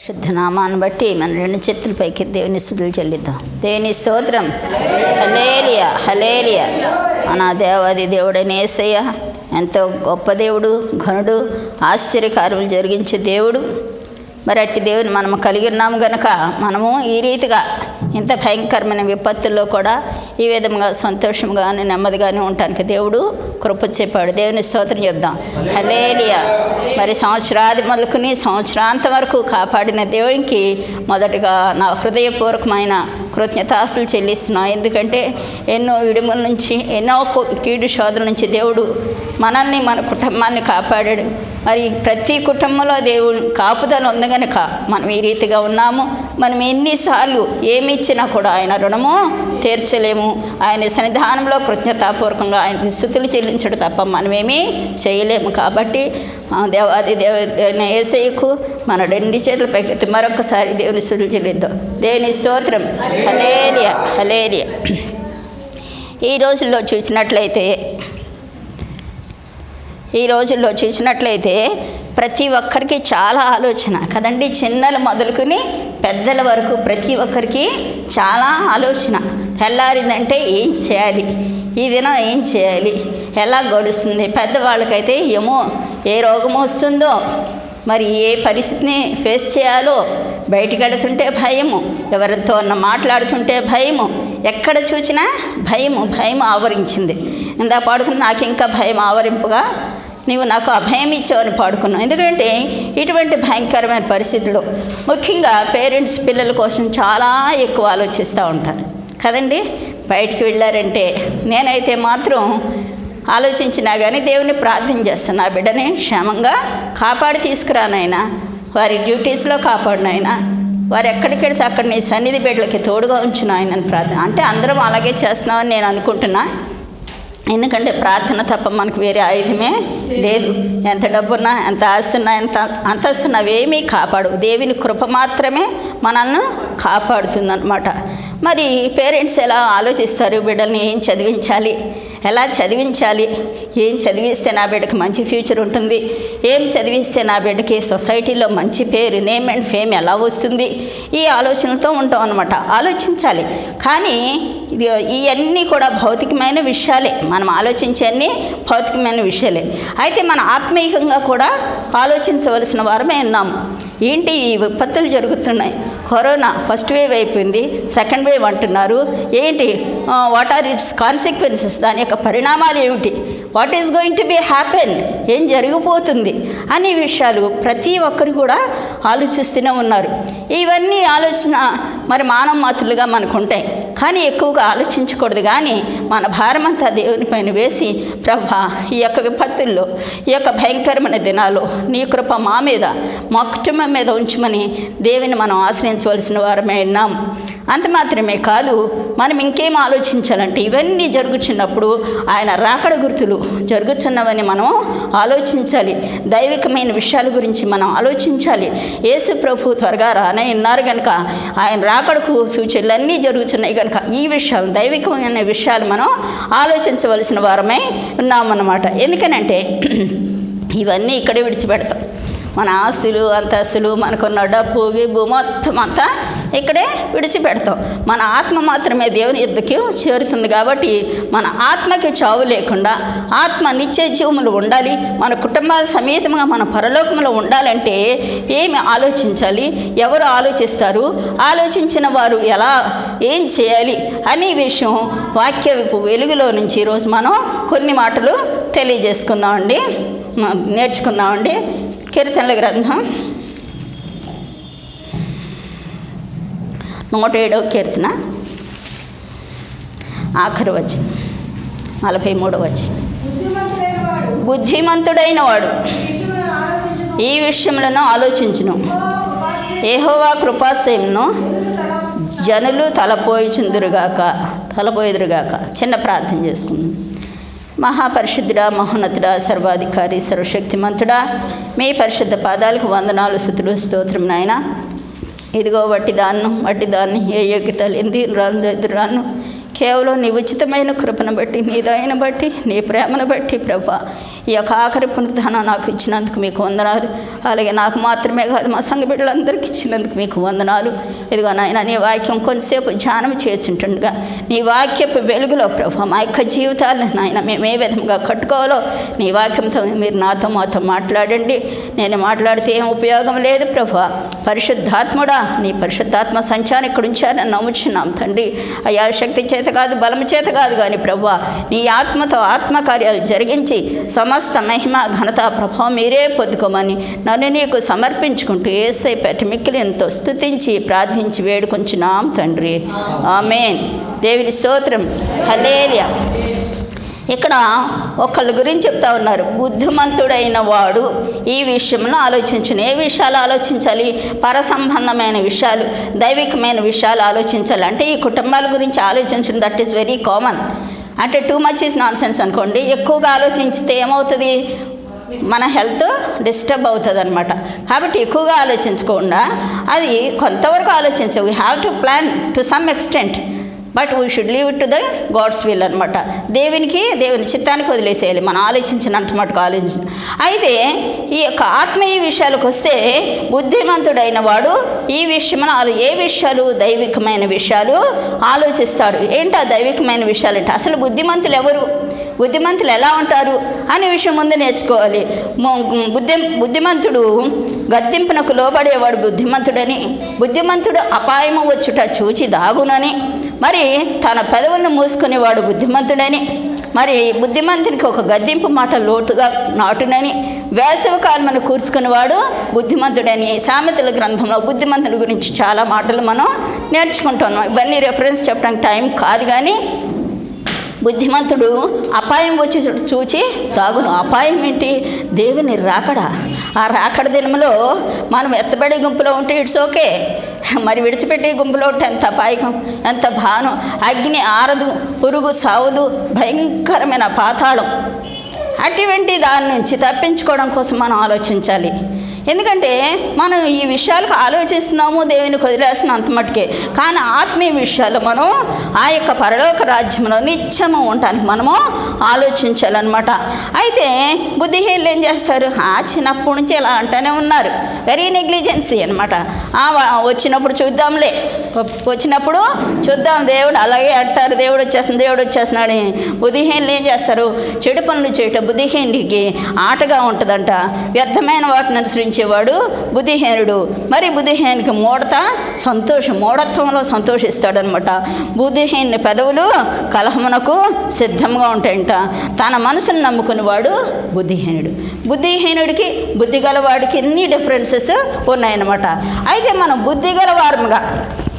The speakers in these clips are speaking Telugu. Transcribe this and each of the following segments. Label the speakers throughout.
Speaker 1: శుద్ధ నామాన్ని బట్టి మన రెండు చేతుల పైకి దేవుని స్తుతులు చెల్లిద్దాం. దేవుని స్తోత్రం. హల్లెలూయా, హల్లెలూయా. మన దేవాది దేవుడైన యేసయ్య ఎంతో గొప్ప దేవుడు, ఘనుడు, ఆశ్చర్యకార్యములు జరిగించే దేవుడు. మరి అట్టి దేవుని మనము కలిగి ఉన్నాము గనుక మనము ఈ రీతిగా ఇంత భయంకరమైన విపత్తుల్లో కూడా ఈ విధంగా సంతోషంగానే నెమ్మదిగానే ఉండటానికి దేవుడు కృప చెప్పాడు. దేవుని స్తోత్రం చెప్దాం. హల్లెలూయా. మరి సంవత్సరాది మొదలుకుని సంవత్సరాంతం వరకు కాపాడిన దేవునికి మొదటగా నా హృదయపూర్వకమైన కృతజ్ఞతాస్తులు చెల్లిస్తున్నాను. ఎందుకంటే ఎన్నో ఇడుముల నుంచి, ఎన్నో కీడు శోధన నుంచి దేవుడు మనల్ని, మన కుటుంబాన్ని కాపాడాడు. మరి ప్రతి కుటుంబంలో దేవుడు కాపుదల ఉంది కనుక మనం ఈ రీతిగా ఉన్నాము. మనం ఎన్నిసార్లు ఏమి ఇచ్చినా కూడా ఆయన రుణము తీర్చలేము. ఆయన సన్నిధానంలో కృతజ్ఞతాపూర్వకంగా ఆయనకు స్తుతులు చెల్లించడం తప్ప మనమేమీ చేయలేము. కాబట్టి దేవాది దేవుని యేసయ్యకు మన రెండు చేతుల పైకి మరొకసారి దేవుని స్తుతులు చెల్లిద్దాం. దేవుని స్తోత్రం. హల్లెలూయా, హల్లెలూయా. ఈ రోజుల్లో చూసినట్లయితే ప్రతి ఒక్కరికి చాలా ఆలోచన కదండి. చిన్నలు మొదలుకొని పెద్దల వరకు ప్రతి ఒక్కరికి చాలా ఆలోచన. తెల్లారిందంటే ఏం చేయాలి, ఈ దినం ఏం చేయాలి, ఎలా గడుస్తుంది. పెద్దవాళ్ళకైతే ఏమో ఏ రోగం వస్తుందో, మరి ఏ పరిస్థితిని ఫేస్ చేయాలో, బయటికి వెళుతుంటే భయము, ఎవరితో మాట్లాడుతుంటే భయము, ఎక్కడ చూసినా భయం ఆవరించింది. ఇందా పాడుకుని నాకు ఇంకా భయం ఆవరింపుగా నీవు నాకు అభయం ఇచ్చావని పాడుకున్నావు. ఎందుకంటే ఇటువంటి భయంకరమైన పరిస్థితుల్లో ముఖ్యంగా పేరెంట్స్ పిల్లల కోసం చాలా ఎక్కువ ఆలోచిస్తూ ఉంటారు కదండి. బయటికి వెళ్ళారంటే నేనైతే మాత్రం ఆలోచించినా కానీ దేవుని ప్రార్థన చేస్తాను, నా బిడ్డని క్షేమంగా కాపాడి తీసుకురానైనా, వారి డ్యూటీస్లో కాపాడినైనా, వారు ఎక్కడికి వెళ్తే అక్కడ నీ సన్నిధి బిడ్డలకి తోడుగా ఉంచును ఆయనని ప్రార్థన. అంటే అందరం అలాగే చేస్తున్నామని నేను అనుకుంటున్నా. ఎందుకంటే ప్రార్థన తప్ప మనకు వేరే ఆయుధమే లేదు. ఎంత డబ్బున్నా, ఎంత ఆస్తున్నా, ఎంత అంతస్తున్నా అవేమీ కాపాడవు. దేవుని కృప మాత్రమే మనల్ని కాపాడుతుందన్నమాట. మరి పేరెంట్స్ ఎలా ఆలోచిస్తారు, బిడ్డల్ని ఏం చదివించాలి, ఎలా చదివించాలి, ఏం చదివిస్తే నా బిడ్డకి మంచి ఫ్యూచర్ ఉంటుంది, ఏం చదివిస్తే నా బిడ్డకి సొసైటీలో మంచి పేరు, నేమ్ అండ్ ఫేమ్ ఎలా వస్తుంది, ఈ ఆలోచనలతో ఉంటాం అన్నమాట. ఆలోచించాలి. కానీ ఇవన్నీ కూడా భౌతికమైన విషయాలే. మనం ఆలోచించేవన్నీ భౌతికమైన విషయాలే. అయితే మన ఆత్మీయంగా కూడా ఆలోచించవలసిన వారమే ఉన్నాము. ఏంటి ఈ విపత్తులు జరుగుతున్నాయి, కరోనా ఫస్ట్ వేవ్ అయిపోయింది, సెకండ్ వేవ్ అంటున్నారు. ఏంటి, వాట్ ఆర్ ఇట్స్ కాన్సిక్వెన్సెస్, దాని యొక్క పరిణామాలు ఏమిటి, what is going to be happen, ఏం జరిగిపోతుంది అనే విషయాలు ప్రతి ఒక్కరు కూడా ఆలోచిస్తూనే ఉన్నారు. ఇవన్నీ ఆలోచన మరి మానవ మాతృలుగా మనకు ఉంటాయి, కానీ ఎక్కువగా ఆలోచించకూడదు. కానీ మన భారమంతా దేవుని పైన వేసి, ప్రభా ఈ యొక్క విపత్తుల్లో, ఈ యొక్క భయంకరమైన దినాల్లో నీ కృప మా మీద, మా కుటుంబం మీద ఉంచమని దేవుని మనం ఆశ్రయించవలసిన వారమే ఉన్నాం. అంత మాత్రమే కాదు, మనం ఇంకేం ఆలోచించాలంటే ఇవన్నీ జరుగుతున్నప్పుడు ఆయన రాకడ గుర్తులు జరుగుతున్నవని మనం ఆలోచించాలి. దైవికమైన విషయాల గురించి మనం ఆలోచించాలి. యేసు ప్రభు త్వరగా రానే ఉన్నారు కనుక ఆయన రాకడకు సూచనలన్నీ జరుగుతున్నాయి కనుక ఈ విషయాలు, దైవికమైన విషయాలు మనం ఆలోచించవలసిన వారమై ఉన్నామన్నమాట. ఎందుకనంటే ఇవన్నీ ఇక్కడే విడిచిపెడతాం. మన ఆస్తులు, అంతస్తులు, మనకున్న డబ్బు, గిబ్బు మొత్తం అంతా ఇక్కడే విడిచిపెడతాం. మన ఆత్మ మాత్రమే దేవుని యుద్ధకి చేరుతుంది. కాబట్టి మన ఆత్మకి చావు లేకుండా ఆత్మ నిత్య జీవములు ఉండాలి, మన కుటుంబాల సమేతంగా మన పరలోకంలో ఉండాలంటే ఏమి ఆలోచించాలి, ఎవరు ఆలోచిస్తారు, ఆలోచించిన వారు ఎలా, ఏం చేయాలి అనే విషయం వాక్య వెలుగులో నుంచి ఈరోజు మనం కొన్ని మాటలు తెలియజేసుకుందామండి, నేర్చుకుందామండి. కీర్తనల గ్రంథం 107వ కీర్తన ఆఖరి వచనం 43వ వచనం. బుద్ధిమంతుడైన వాడు ఈ విషయములను ఆలోచించును, యెహోవా కృపాశయమును జనులు తలపోయుదురుగాక. చిన్న ప్రార్థన చేసుకుందాం. మహాపరిశుద్ధుడా, మహోన్నతుడా, సర్వాధికారి, సర్వశక్తిమంతుడా, మీ పరిశుద్ధ పాదాలకు వందనాలు, స్తుతులు, స్తోత్రం నాయన. ఇదిగో వట్టి దాన్ని ఏ యోగ్యత లేని రాను కేవలం నీ ఉచితమైన కృపను బట్టి, నీ దయను బట్టి, నీ ప్రేమను బట్టి ప్రభా ఈ యొక్క ఆఖరి పునరుద్ధానం నాకు ఇచ్చినందుకు మీకు వందనాలు. అలాగే నాకు మాత్రమే కాదు మా సంఘ బిడ్డలందరికీ ఇచ్చినందుకు మీకు వందనాలు. ఇదిగో నాయన నీ వాక్యం కొంతసేపు ధ్యానం చేస్తుండగా నీ వాక్యపు వెలుగులో ప్రభా మా యొక్క జీవితాలను నాయన మేము ఏ విధంగా కట్టుకోవాలో నీ వాక్యంతో మీరు మాతో మాట్లాడండి. నేను మాట్లాడితే ఏం ఉపయోగం లేదు ప్రభా. పరిశుద్ధాత్ముడా, నీ పరిశుద్ధాత్మ సంచారం ఇక్కడ ఉంచారని నమ్ముచున్నాం తండ్రి. అయ్యా శక్తి చేత కాదు, బలము చేత కాదు కానీ ప్రభా నీ ఆత్మతో ఆత్మకార్యాలు జరిగించి సమస్త మహిమ ఘనత ప్రభావం మీరే పొందుకోమని నన్ను నీకు సమర్పించుకుంటూ యేసయ్య పేట మిక్కిలి ఎంతో స్తుతించి ప్రార్థించి వేడుకొంచున్నాం తండ్రి. ఆమేన్. దేవుని స్తోత్రం. హల్లెలూయా. ఇక్కడ ఒకళ్ళ గురించి చెప్తా ఉన్నారు, బుద్ధిమంతుడైన వాడు ఈ విషయంలో ఆలోచించును. ఏ విషయాలు ఆలోచించాలి? పరసంబంధమైన విషయాలు, దైవికమైన విషయాలు ఆలోచించాలి. అంటే ఈ కుటుంబాల గురించి ఆలోచించడం దట్ ఈస్ వెరీ కామన్. అంటే too much is non sense అనుకోండి. ఎక్కువగా ఆలోచించితే ఏమవుతుంది? మన హెల్త్ డిస్టర్బ్ అవుతుంది అనమాట. కాబట్టి ఎక్కువగా ఆలోచించకుండా అది కొంతవరకు ఆలోచించ we have to plan to some extent, but we should leave it to the God's will అనమాట. దేవుని చిత్తానికి వదిలేసేయాలి, మనం ఆలోచించినంత మటుకు ఆలోచించి. అయితే ఈ యొక్క ఆత్మీయ విషయాలకు వస్తే బుద్ధిమంతుడైన వాడు ఈ విషయంలో ఏ విషయాలు? దైవికమైన విషయాలు ఆలోచిస్తాడు. ఏంటి ఆ దైవికమైన విషయాలు అంటే? అసలు బుద్ధిమంతులు ఎవరు, బుద్ధిమంతులు ఎలా ఉంటారు అనే విషయం ముందు నేర్చుకోవాలి. బుద్ధిమంతుడు గద్దింపునకు లోబడేవాడు బుద్ధిమంతుడని, బుద్ధిమంతుడు అపాయము వచ్చుట చూచి దాగునని, మరి తన పెదవులను మూసుకునేవాడు బుద్ధిమంతుడని, మరి బుద్ధిమంతునికి ఒక గద్దింపు మాట లోతుగా నాటునని, వేసవి కాలమును కూర్చుకునేవాడు బుద్ధిమంతుడని. సామెతల గ్రంథంలో బుద్ధిమంతుడి గురించి చాలా మాటలు మనం నేర్చుకుంటున్నాం. ఇవన్నీ రెఫరెన్స్ చెప్పడానికి టైం కాదు, కానీ బుద్ధిమంతుడు అపాయం వచ్చి చూచి తాగును. అపాయం ఏంటి? దేవుని రాకడ. ఆ రాకడ దినంలో మనం ఎత్తబడే గుంపులో ఉంటే ఇట్స్ ఓకే, మరి విడిచిపెట్టే గుంపులో ఉంటే ఎంత అపాయకం, ఎంత భానం. అగ్ని ఆరదు, పురుగు సావదు, భయంకరమైన పాతాళం. అటువంటి దాని నుంచి తప్పించుకోవడం కోసం మనం ఆలోచించాలి. ఎందుకంటే మనం ఈ విషయాలకు ఆలోచిస్తున్నాము, దేవునికి వదిలేసిన అంత మట్టుకే. కానీ ఆత్మీయ విషయాలు మనం ఆ యొక్క పరలోక రాజ్యంలో నిత్యము ఉండటానికి మనము ఆలోచించాలన్నమాట. అయితే బుద్ధిహీనులు ఏం చేస్తారు? చిన్నప్పటి నుంచి ఇలా అంటూనే ఉన్నారు, వెరీ నెగ్లిజెన్సీ అనమాట. వచ్చినప్పుడు చూద్దాంలే, వచ్చినప్పుడు చూద్దాం, దేవుడు అలాగే అంటారు, దేవుడు వచ్చేస్తున్నాడు. బుద్ధిహీనులు ఏం చేస్తారు? చెడు పనులు చేయటం బుద్ధిహీనుడికి ఆటగా ఉంటుందంట. వ్యర్థమైన వాటిని అనుసరించేవాడు బుద్ధిహీనుడు. మరి బుద్ధిహీనునికి మూఢత్వంలో సంతోషిస్తాడనమాట. బుద్ధిహీనుని పెదవులు కలహమునకు సిద్ధంగా ఉంటాయంట. తన మనసును నమ్ముకునేవాడు బుద్ధిహీనుడు. బుద్ధిహీనుడికి బుద్ధి గలవాడికి ఎన్ని డిఫరెన్సెస్ ఉన్నాయన్నమాట. అయితే మనం బుద్ధి గలవారముగా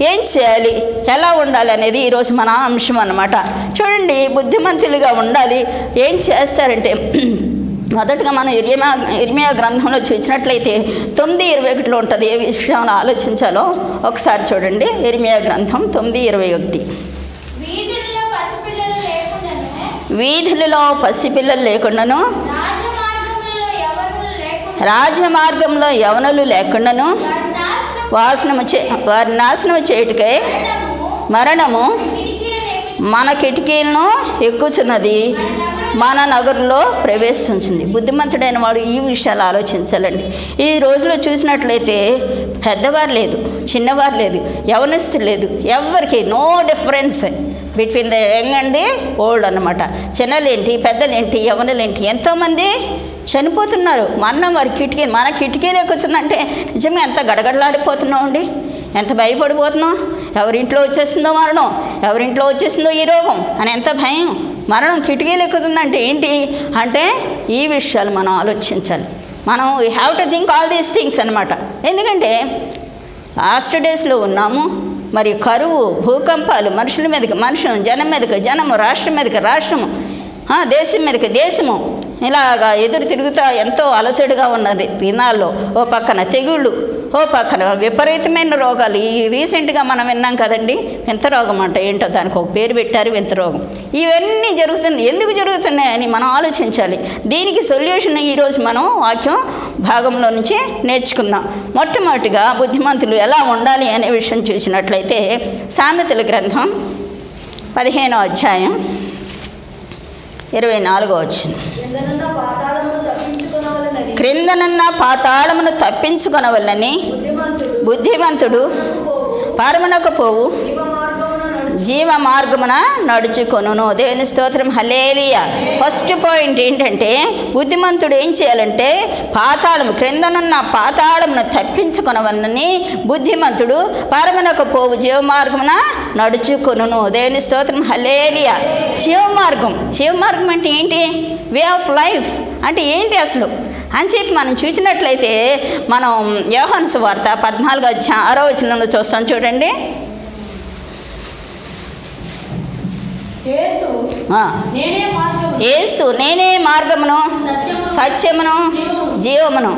Speaker 1: ఏం చేయాలి, ఎలా ఉండాలి అనేది ఈరోజు మన అంశం అన్నమాట. చూడండి, బుద్ధిమంతులుగా ఉండాలి. ఏం చేస్తారంటే, మొదటగా మనం ఇర్మియా గ్రంథంలో చూసినట్లయితే 9:21 ఉంటుంది. ఏ విషయంలో ఆలోచించాలో ఒకసారి చూడండి. ఇర్మియా గ్రంథం 9:21. వీధులలో పసిపిల్లలు లేకుండాను, రాజమార్గంలో యవనులు లేకుండాను, వారి నాశనము చేయుటకై మరణము మన కిటికీలను ఎక్కుచున్నది, మన నగరంలో ప్రవేశించింది. బుద్ధిమంతుడైన వాడు ఈ విషయాలు ఆలోచించాలండి. ఈ రోజులో చూసినట్లయితే పెద్దవారు లేదు, చిన్నవారు లేదు, యవనస్తులు లేదు, ఎవరికి no difference between the young and the old అనమాట. చిన్నలేంటి, పెద్దలేంటి, యవనులేంటి, ఎంతోమంది చనిపోతున్నారు. మరణం వారి మన కిటికీలోకి వచ్చిందంటే నిజంగా ఎంత గడగడలాడిపోతున్నాం అండి, ఎంత భయపడిపోతున్నాం. ఎవరింట్లో వచ్చేస్తుందో మరణం, ఎవరింట్లో వచ్చేసిందో ఈ రోగం అని ఎంత భయం. మరణం కిటికీలు ఎక్కుతుందంటే ఏంటి అంటే ఈ విషయాలు మనం ఆలోచించాలి. మనం we have to think all these things అనమాట. ఎందుకంటే లాస్ట్ డేస్లో ఉన్నాము. మరి కరువు, భూకంపాలు, మనుషుల మీదకి మనుషులు, జనం మీదకి జనము, రాష్ట్రం మీదకి రాష్ట్రము, దేశం మీదకి దేశము, ఇలాగా ఎదురు తిరుగుతా ఎంతో అలసటగా ఉన్న దినాల్లో ఓ పక్కన తెగుళ్ళు, ఓ పక్కన విపరీతమైన రోగాలు. ఈ రీసెంట్గా మనం విన్నాం కదండి, వింత రోగం అంట. ఏంటో దానికి ఒక పేరు పెట్టారు, వింత రోగం. ఇవన్నీ జరుగుతుంది, ఎందుకు జరుగుతున్నాయని మనం ఆలోచించాలి. దీనికి సొల్యూషన్ ఈరోజు మనం వాక్యం భాగంలో నుంచి నేర్చుకుందాం. మొట్టమొదటిగా బుద్ధిమంతులు ఎలా ఉండాలి అనే విషయం చూసినట్లయితే సామెతల గ్రంథం 15వ అధ్యాయం 24వ వచనం. క్రిందనున్న పాతాళమును తప్పించుకొనవలెనని బుద్ధిమంతుడు పరమునకు పోవు జీవ మార్గమున నడుచుకొనును. దేవుని స్తోత్రం, హల్లెలూయా. ఫస్ట్ పాయింట్ ఏంటంటే బుద్ధిమంతుడు ఏం చేయాలంటే పాతాళము, క్రిందనున్న పాతాళమును తప్పించుకొనవలనని బుద్ధిమంతుడు పరమునకు పోవు జీవ మార్గమున నడుచుకొనును. దేవుని స్తోత్రం, హల్లెలూయా. జీవమార్గం అంటే ఏంటి? వే ఆఫ్ లైఫ్ అంటే ఏంటి అసలు అని చెప్పి మనం చూసినట్లయితే మనం యోహాను సువార్త 14వ అధ్యాయం 6వ వచనంలో చూస్తాం. చూడండి. యేసు నేనే మార్గమును సత్యమును జీవమును,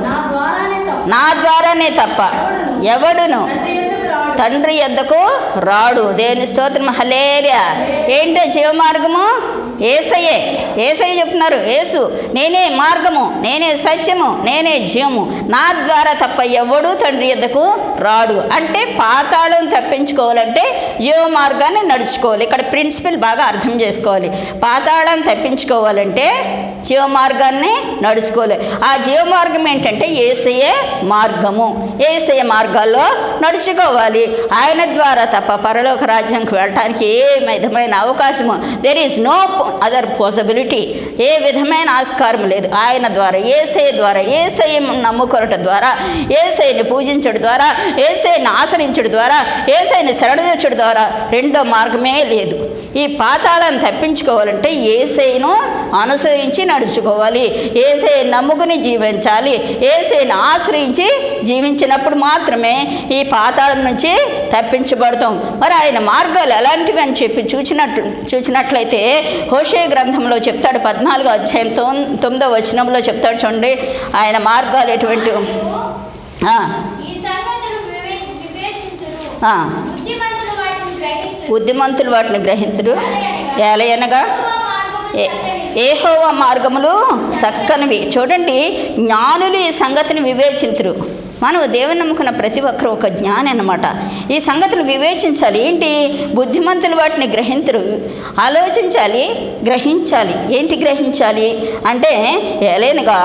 Speaker 1: నా ద్వారానే తప్ప ఎవడును తండ్రి యొద్దకు రాడు. దేవుని స్తోత్రం, హల్లెలూయా. ఏంటో జీవమార్గము? ఏసయ్య చెప్తున్నారు. యేసు నేనే మార్గము, నేనే సత్యము, నేనే జీవము, నా ద్వారా తప్ప ఎవడు తండ్రి యొద్దకు రాడు. అంటే పాతాళం తప్పించుకోవాలంటే జీవ మార్గాన్ని నడుచుకోవాలి. ఇక్కడ ప్రిన్సిపల్ బాగా అర్థం చేసుకోవాలి. పాతాళం తప్పించుకోవాలంటే జీవ మార్గాన్ని నడుచుకోవాలి. ఆ జీవ మార్గం ఏంటంటే యేసయ్యే మార్గము. యేసయ్య మార్గాల్లో నడుచుకోవాలి. ఆయన ద్వారా తప్ప పరలోక రాజ్యానికి వెళ్ళటానికి ఏ విధమైన అవకాశము, there is no other possibility, ఏ విధమైన ఆస్కారం లేదు. ఆయన ద్వారా, యేసయ్య ద్వారా, యేసయ్య నమ్ముకోవటం ద్వారా, యేసయ్యని పూజించడం ద్వారా, యేసయ్యని ఆశ్రయించడం ద్వారా, యేసయ్యని శరణుజొచ్చడం ద్వారా రెండో మార్గమే లేదు. ఈ పాతాళాన్ని తప్పించుకోవాలంటే యేసయ్యను అనుసరించి నడుచుకోవాలి. యేసయ్యని నమ్ముకుని జీవించాలి. యేసయ్యని ఆశ్రయించి జీవించినప్పుడు మాత్రమే ఈ పాతాళం నుంచి తప్పించబడతాం. మరి ఆయన మార్గాలు ఎలాంటివి అని చెప్పి చూసినట్లయితే హోషే గ్రంథంలో చెప్తాడు. 14వ అధ్యాయం 9వ వచనంలో చెప్తాడు. చూడండి ఆయన మార్గాలు ఎటువంటి. బుద్ధిమంతులు వాటిని గ్రహించరు. ఎలయనగా యెహోవా మార్గములు చక్కనివి. చూడండి, జ్ఞానులు ఈ సంగతిని వివేచించరు. మనం దేవుని నమ్ముకున్న ప్రతి ఒక్కరు ఒక జ్ఞాని అన్నమాట. ఈ సంగతిని వివేచించాలి. ఏంటి? బుద్ధిమంతులు వాటిని గ్రహించరు. ఆలోచించాలి, గ్రహించాలి. ఏంటి గ్రహించాలి అంటే ఎలైనగా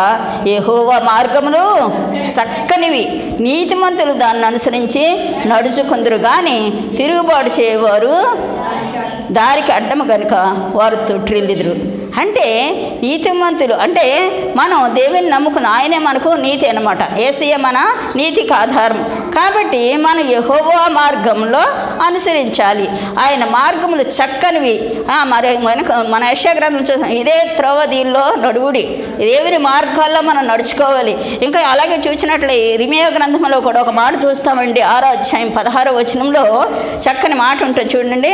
Speaker 1: యెహోవా మార్గములు చక్కనివి, నీతిమంతులు దాన్ని అనుసరించి నడుచుకుందరు, కానీ తిరుగుబాటు చేయవారు దారికి అడ్డము గనుక వారు తొట్టిల్లిదురు. అంటే నీతిమంతులు అంటే మనం దేవుని నమ్ముకున్న ఆయనే మనకు నీతి అన్నమాట. యేసయ్య మన నీతికి ఆధారం. కాబట్టి మనం యెహోవా మార్గంలో అనుసరించాలి. ఆయన మార్గములు చక్కనివి. మరి మన యెషయా గ్రంథం చూసాం, ఇదే త్రోవ దీనిలో నడువుడి, దేవుని మార్గాల్లో మనం నడుచుకోవాలి. ఇంకా అలాగే చూసినట్లే ఇర్మీయా గ్రంథంలో కూడా ఒక మాట చూస్తామండి. 6వ అధ్యాయం 16వ వచనంలో చక్కని మాట ఉంటుంది. చూడండి.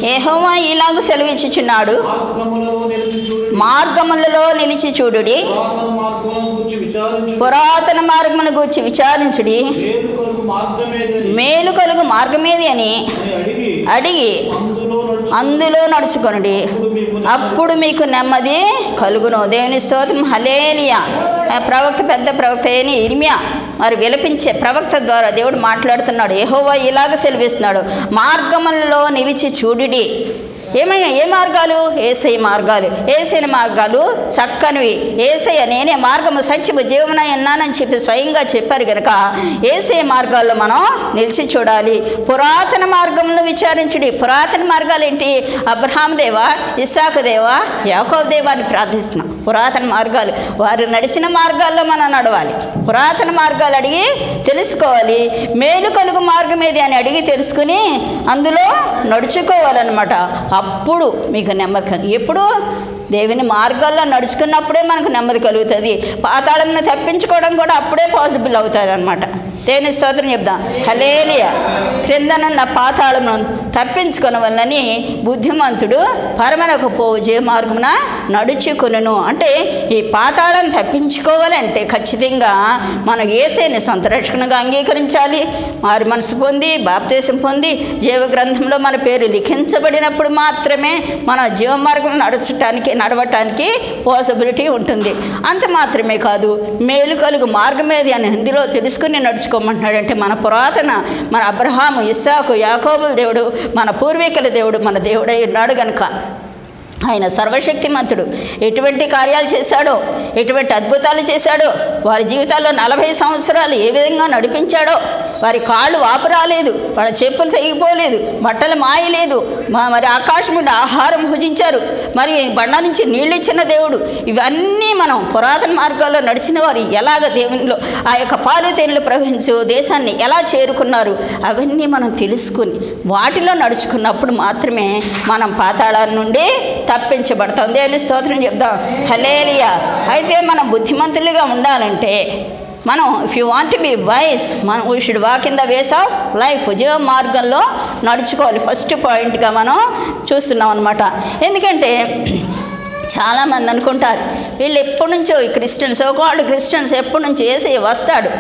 Speaker 1: యెహోవా ఇలాగు సెలవిచ్చుచున్నాడు, మార్గములలో నిలిచి చూడుడి, పురాతన మార్గమును గూర్చి విచారించుడి, మేలు కలుగు మార్గమేది అని అడిగి అందులో నడుచుకొనుడి, అప్పుడు మీకు నెమ్మది కలుగును. దేవుని స్తోత్రం, హల్లెలూయా. ప్రవక్త, పెద్ద ప్రవక్త అయిన ఇర్మీయా మరి విలపించే ప్రవక్త ద్వారా దేవుడు మాట్లాడుతున్నాడు. యెహోవా ఇలాగ సెలవిస్తున్నాడు, మార్గములలో నిలిచి చూడుడి. ఏ మార్గాలు? యేసయ్య మార్గాలు. యేసయ్య మార్గాలు చక్కనివి. యేసయ్య నేనే మార్గము సత్యము జీవన ఉన్నానని చెప్పి స్వయంగా చెప్పారు కనుక యేసయ్య మార్గాల్లో మనం నిలిచి చూడాలి. పురాతన మార్గములను విచారించుడి. పురాతన మార్గాలు ఏంటి? అబ్రహాం దేవా, ఇస్సాకు దేవా, యాకోబు దేవా అని ప్రార్థిస్తున్నాం. పురాతన మార్గాలు, వారు నడిచిన మార్గాల్లో మనం నడవాలి. పురాతన మార్గాలు అడిగి తెలుసుకోవాలి. మేలు కలుగు మార్గం ఏది అని అడిగి తెలుసుకుని అందులో నడుచుకోవాలన్నమాట. అప్పుడు మీకు నెమ్మది కలుగు. ఎప్పుడు? దేవుని మార్గాల్లో నడుచుకున్నప్పుడే మనకు నెమ్మది కలుగుతుంది. పాతాళంను తప్పించుకోవడం కూడా అప్పుడే పాసిబుల్ అవుతుంది అన్నమాట. దేవుని స్తోత్రం చెప్దాం, హల్లెలూయా. క్రిందనున్న పాతాళమును తప్పించుకుని వల్లని బుద్ధిమంతుడు పరమనకు పోవు జీవ మార్గమున నడుచుకొనును. అంటే ఈ పాతాళం తప్పించుకోవాలంటే ఖచ్చితంగా మనం యేసయ్యని సొంత రక్షణగా అంగీకరించాలి. మారు మనసు పొంది బాప్తిసం పొంది జీవ గ్రంథంలో మన పేరు లిఖించబడినప్పుడు మాత్రమే మనం జీవ మార్గం నడచడానికి నడవటానికి పాసిబిలిటీ ఉంటుంది. అంత మాత్రమే కాదు, మేలు కలుగు మార్గమేది అని హిందీలో తెలుసుకుని నడుచుకోమంటున్నాడంటే మన పురాతన మన అబ్రహాము, ఇస్సాకు, యాకోబుల దేవుడు, మన పూర్వీకుల దేవుడు మన దేవుడై ఉన్నాడు గనుక ఆయన సర్వశక్తిమంతుడు. ఎటువంటి కార్యాలు చేశాడో, ఎటువంటి అద్భుతాలు చేశాడో, వారి జీవితాల్లో 40 సంవత్సరాలు ఏ విధంగా నడిపించాడో, వారి కాళ్ళు వాపు రాలేదు, వాళ్ళ చెప్పులు తెగిపోలేదు, బట్టలు మాయలేదు, మరి ఆకాశం నుండి ఆహారం భుజించారు, మరి బండ నుంచి నీళ్ళు ఇచ్చిన దేవుడు. ఇవన్నీ మనం పురాతన మార్గాల్లో నడిచిన వారు ఎలాగ దేవునిలో ఆ యొక్క పాలు తేనెలు ప్రవహించు దేశాన్ని ఎలా చేరుకున్నారు అవన్నీ మనం తెలుసుకుని వాటిలో నడుచుకున్నప్పుడు మాత్రమే మనం పాతాళం నుండి తప్పించబడతాం. దేవుని స్తోత్రం చెప్దాం. హల్లెలూయా. అయితే మనం బుద్ధిమంతులుగా ఉండాలంటే మనం if you want to be wise మనం we should walk in the ways of life, జీవ మార్గంలో నడుచుకోవాలి. ఫస్ట్ పాయింట్గా మనం చూస్తున్నాం అనమాట. ఎందుకంటే చాలామంది అనుకుంటారు వీళ్ళు ఎప్పటి నుంచో ఈ క్రిస్టియన్స్, ఒకవాళ్ళు క్రిస్టియన్స్ ఎప్పటి నుంచి వేసి వస్తాడు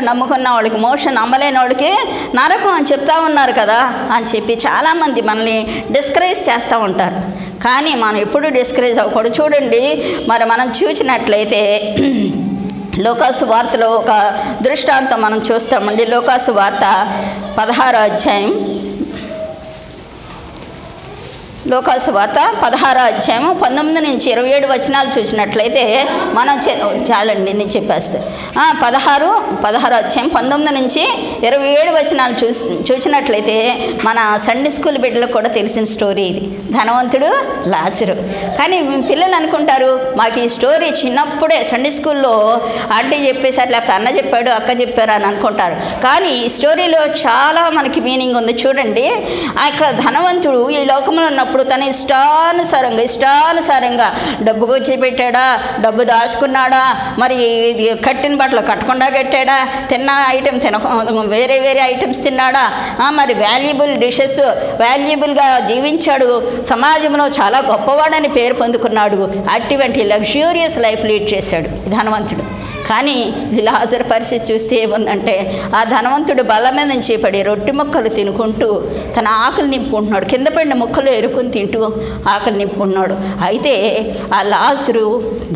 Speaker 1: నమ్ముకున్న వాళ్ళకి మోషన్, నమ్మలేని వాళ్ళకి నరకం అని చెప్తా ఉన్నారు కదా అని చెప్పి చాలామంది మనల్ని డిస్కరేజ్ చేస్తూ ఉంటారు. కానీ మనం ఎప్పుడు డిస్కరేజ్ అవ్వకూడదు. చూడండి, మరి మనం చూసినట్లయితే లోకాసు వార్తలో ఒక దృష్టాంతం మనం చూస్తామండి. లోకాసు వార్త 16వ అధ్యాయం, లోకాసు వార్త 16వ అధ్యాయం 19 నుంచి 27 వచనాలు చూసినట్లయితే మనం చాలండి నేను చెప్పేస్తాను. 16వ అధ్యాయం 19 నుంచి 27 వచనాలు చూసినట్లయితే మన సండే స్కూల్ బిడ్డలకు కూడా తెలిసిన స్టోరీ ఇది, ధనవంతుడు లాజరు. కానీ పిల్లలు అనుకుంటారు మాకు ఈ స్టోరీ చిన్నప్పుడే సండే స్కూల్లో ఆంటీ చెప్పేశారు, లేకపోతే అన్న చెప్పాడు, అక్క చెప్పారు అని అనుకుంటారు. కానీ ఈ స్టోరీలో చాలా మనకి మీనింగ్ ఉంది. చూడండి, ఆ యొక్క ధనవంతుడు ఈ లోకంలో ఉన్నప్పుడు తన ఇష్టానుసారంగా డబ్బు వచ్చి పెట్టాడా, డబ్బు దాచుకున్నాడా, మరి కట్టిన బట్టలు కట్టకుండా కట్టాడా, తిన్న ఐటెం వేరే ఐటమ్స్ తిన్నాడా, మరి వాల్యుబుల్ డిషెస్ వాల్యుబుల్గా జీవించాడు, సమాజంలో చాలా గొప్పవాడని పేరు పొందుకున్నాడు. అటువంటి లగ్జూరియస్ లైఫ్ లీడ్ చేశాడు ధనవంతుడు. కానీ లాజరు పరిస్థితి చూస్తే ఏముందంటే ఆ ధనవంతుడు బల్ల మీద నుంచి పడి రొట్టె ముక్కలు తినుకుంటూ తన ఆకలి నింపుకుంటున్నాడు, కింద పడిన ముక్కలు ఎరుకుని తింటూ ఆకలి నింపుకున్నాడు. అయితే ఆ లాజరు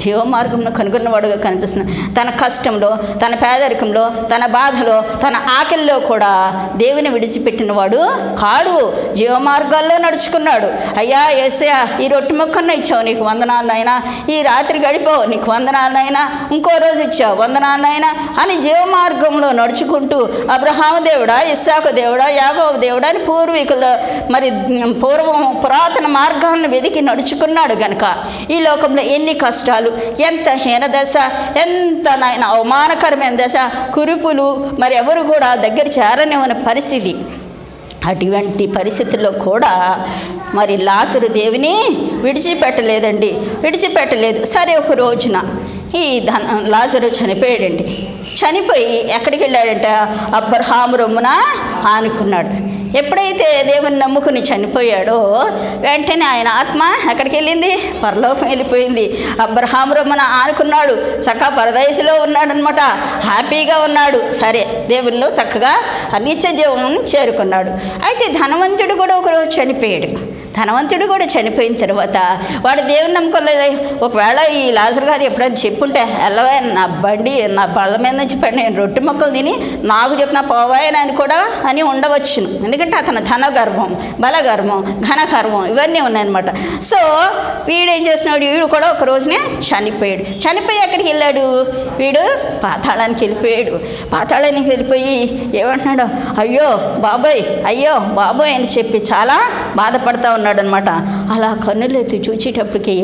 Speaker 1: జీవమార్గంలో కనుగొన్నవాడుగా కనిపిస్తున్నాడు. తన కష్టంలో, తన పేదరికంలో, తన బాధలో, తన ఆకలిలో కూడా దేవుని విడిచిపెట్టిన వాడు కాడు, జీవమార్గాల్లో నడుచుకున్నాడు. అయ్యా యేసయ్యా, ఈ రొట్టె ముక్కను ఇచ్చావు, నీకు వందనాలు నాయనా, ఈ రాత్రి గడిపావు, నీకు వందనాలు నాయనా, ఇంకో రోజు ఇచ్చావు, వందనాలు నాయనా అని జీవమార్గంలో నడుచుకుంటూ అబ్రహాము దేవుడా, ఇస్సాకు దేవుడా, యాకోబు దేవుడా అని పూర్వీకుల మరి పురాతన మార్గాలను వెతికి నడుచుకున్నాడు గనుక ఈ లోకంలో ఎన్ని కష్టాలు, ఎంత హీనదశ, ఎంత నాయన అవమానకరమైన దశ, కురుపులు, మరి ఎవరు కూడా దగ్గర చేరనివ్వని పరిస్థితి. అటువంటి పరిస్థితుల్లో కూడా మరి లాజరు దేవుని విడిచిపెట్టలేదు. సరే, ఒక రోజున ఈ లాజరు చనిపోయాడండి. చనిపోయి ఎక్కడికి వెళ్ళాడంటే అబ్రహాము రొమ్మున ఆనుకున్నాడు. ఎప్పుడైతే దేవుని నమ్ముకుని చనిపోయాడో వెంటనే ఆయన ఆత్మ ఎక్కడికి వెళ్ళింది, పరలోకం వెళ్ళిపోయింది. అబ్రహాము రొమ్మున ఆనుకున్నాడు, చక్కగా పరదేశంలో ఉన్నాడనమాట, హ్యాపీగా ఉన్నాడు. సరే, దేవుల్లో చక్కగా నిత్య జీవనం చేరుకున్నాడు. అయితే ధనవంతుడు కూడా ఒకరోజు చనిపోయాడు. ధనవంతుడు కూడా చనిపోయిన తర్వాత వాడు దేవుని నమ్ముకోలేదు. ఒకవేళ ఈ లాజరు గారు ఎప్పుడైనా చెప్పుంటే వెళ్ళవా, నా బళ్ళ మీద నుంచి పడి నేను రొట్టె మొక్కలు తిని నాకు చెప్తున్నా పోవాయని కూడా అని ఉండవచ్చును. ఎందుకంటే అతను ధనగర్వం, బలగర్వం, ఘనగర్వం ఇవన్నీ ఉన్నాయన్నమాట. సో వీడేం చేస్తున్నాడు, వీడు కూడా ఒక రోజునే చనిపోయాడు. చనిపోయి ఎక్కడికి వెళ్ళాడు, వీడు పాతాళానికి వెళ్ళిపోయి ఏమంటున్నాడు, అయ్యో బాబోయ్ అని చెప్పి చాలా బాధపడతా ఉన్నాడు అనమాట. అలా కన్నులెత్తి చూచేటప్పటికి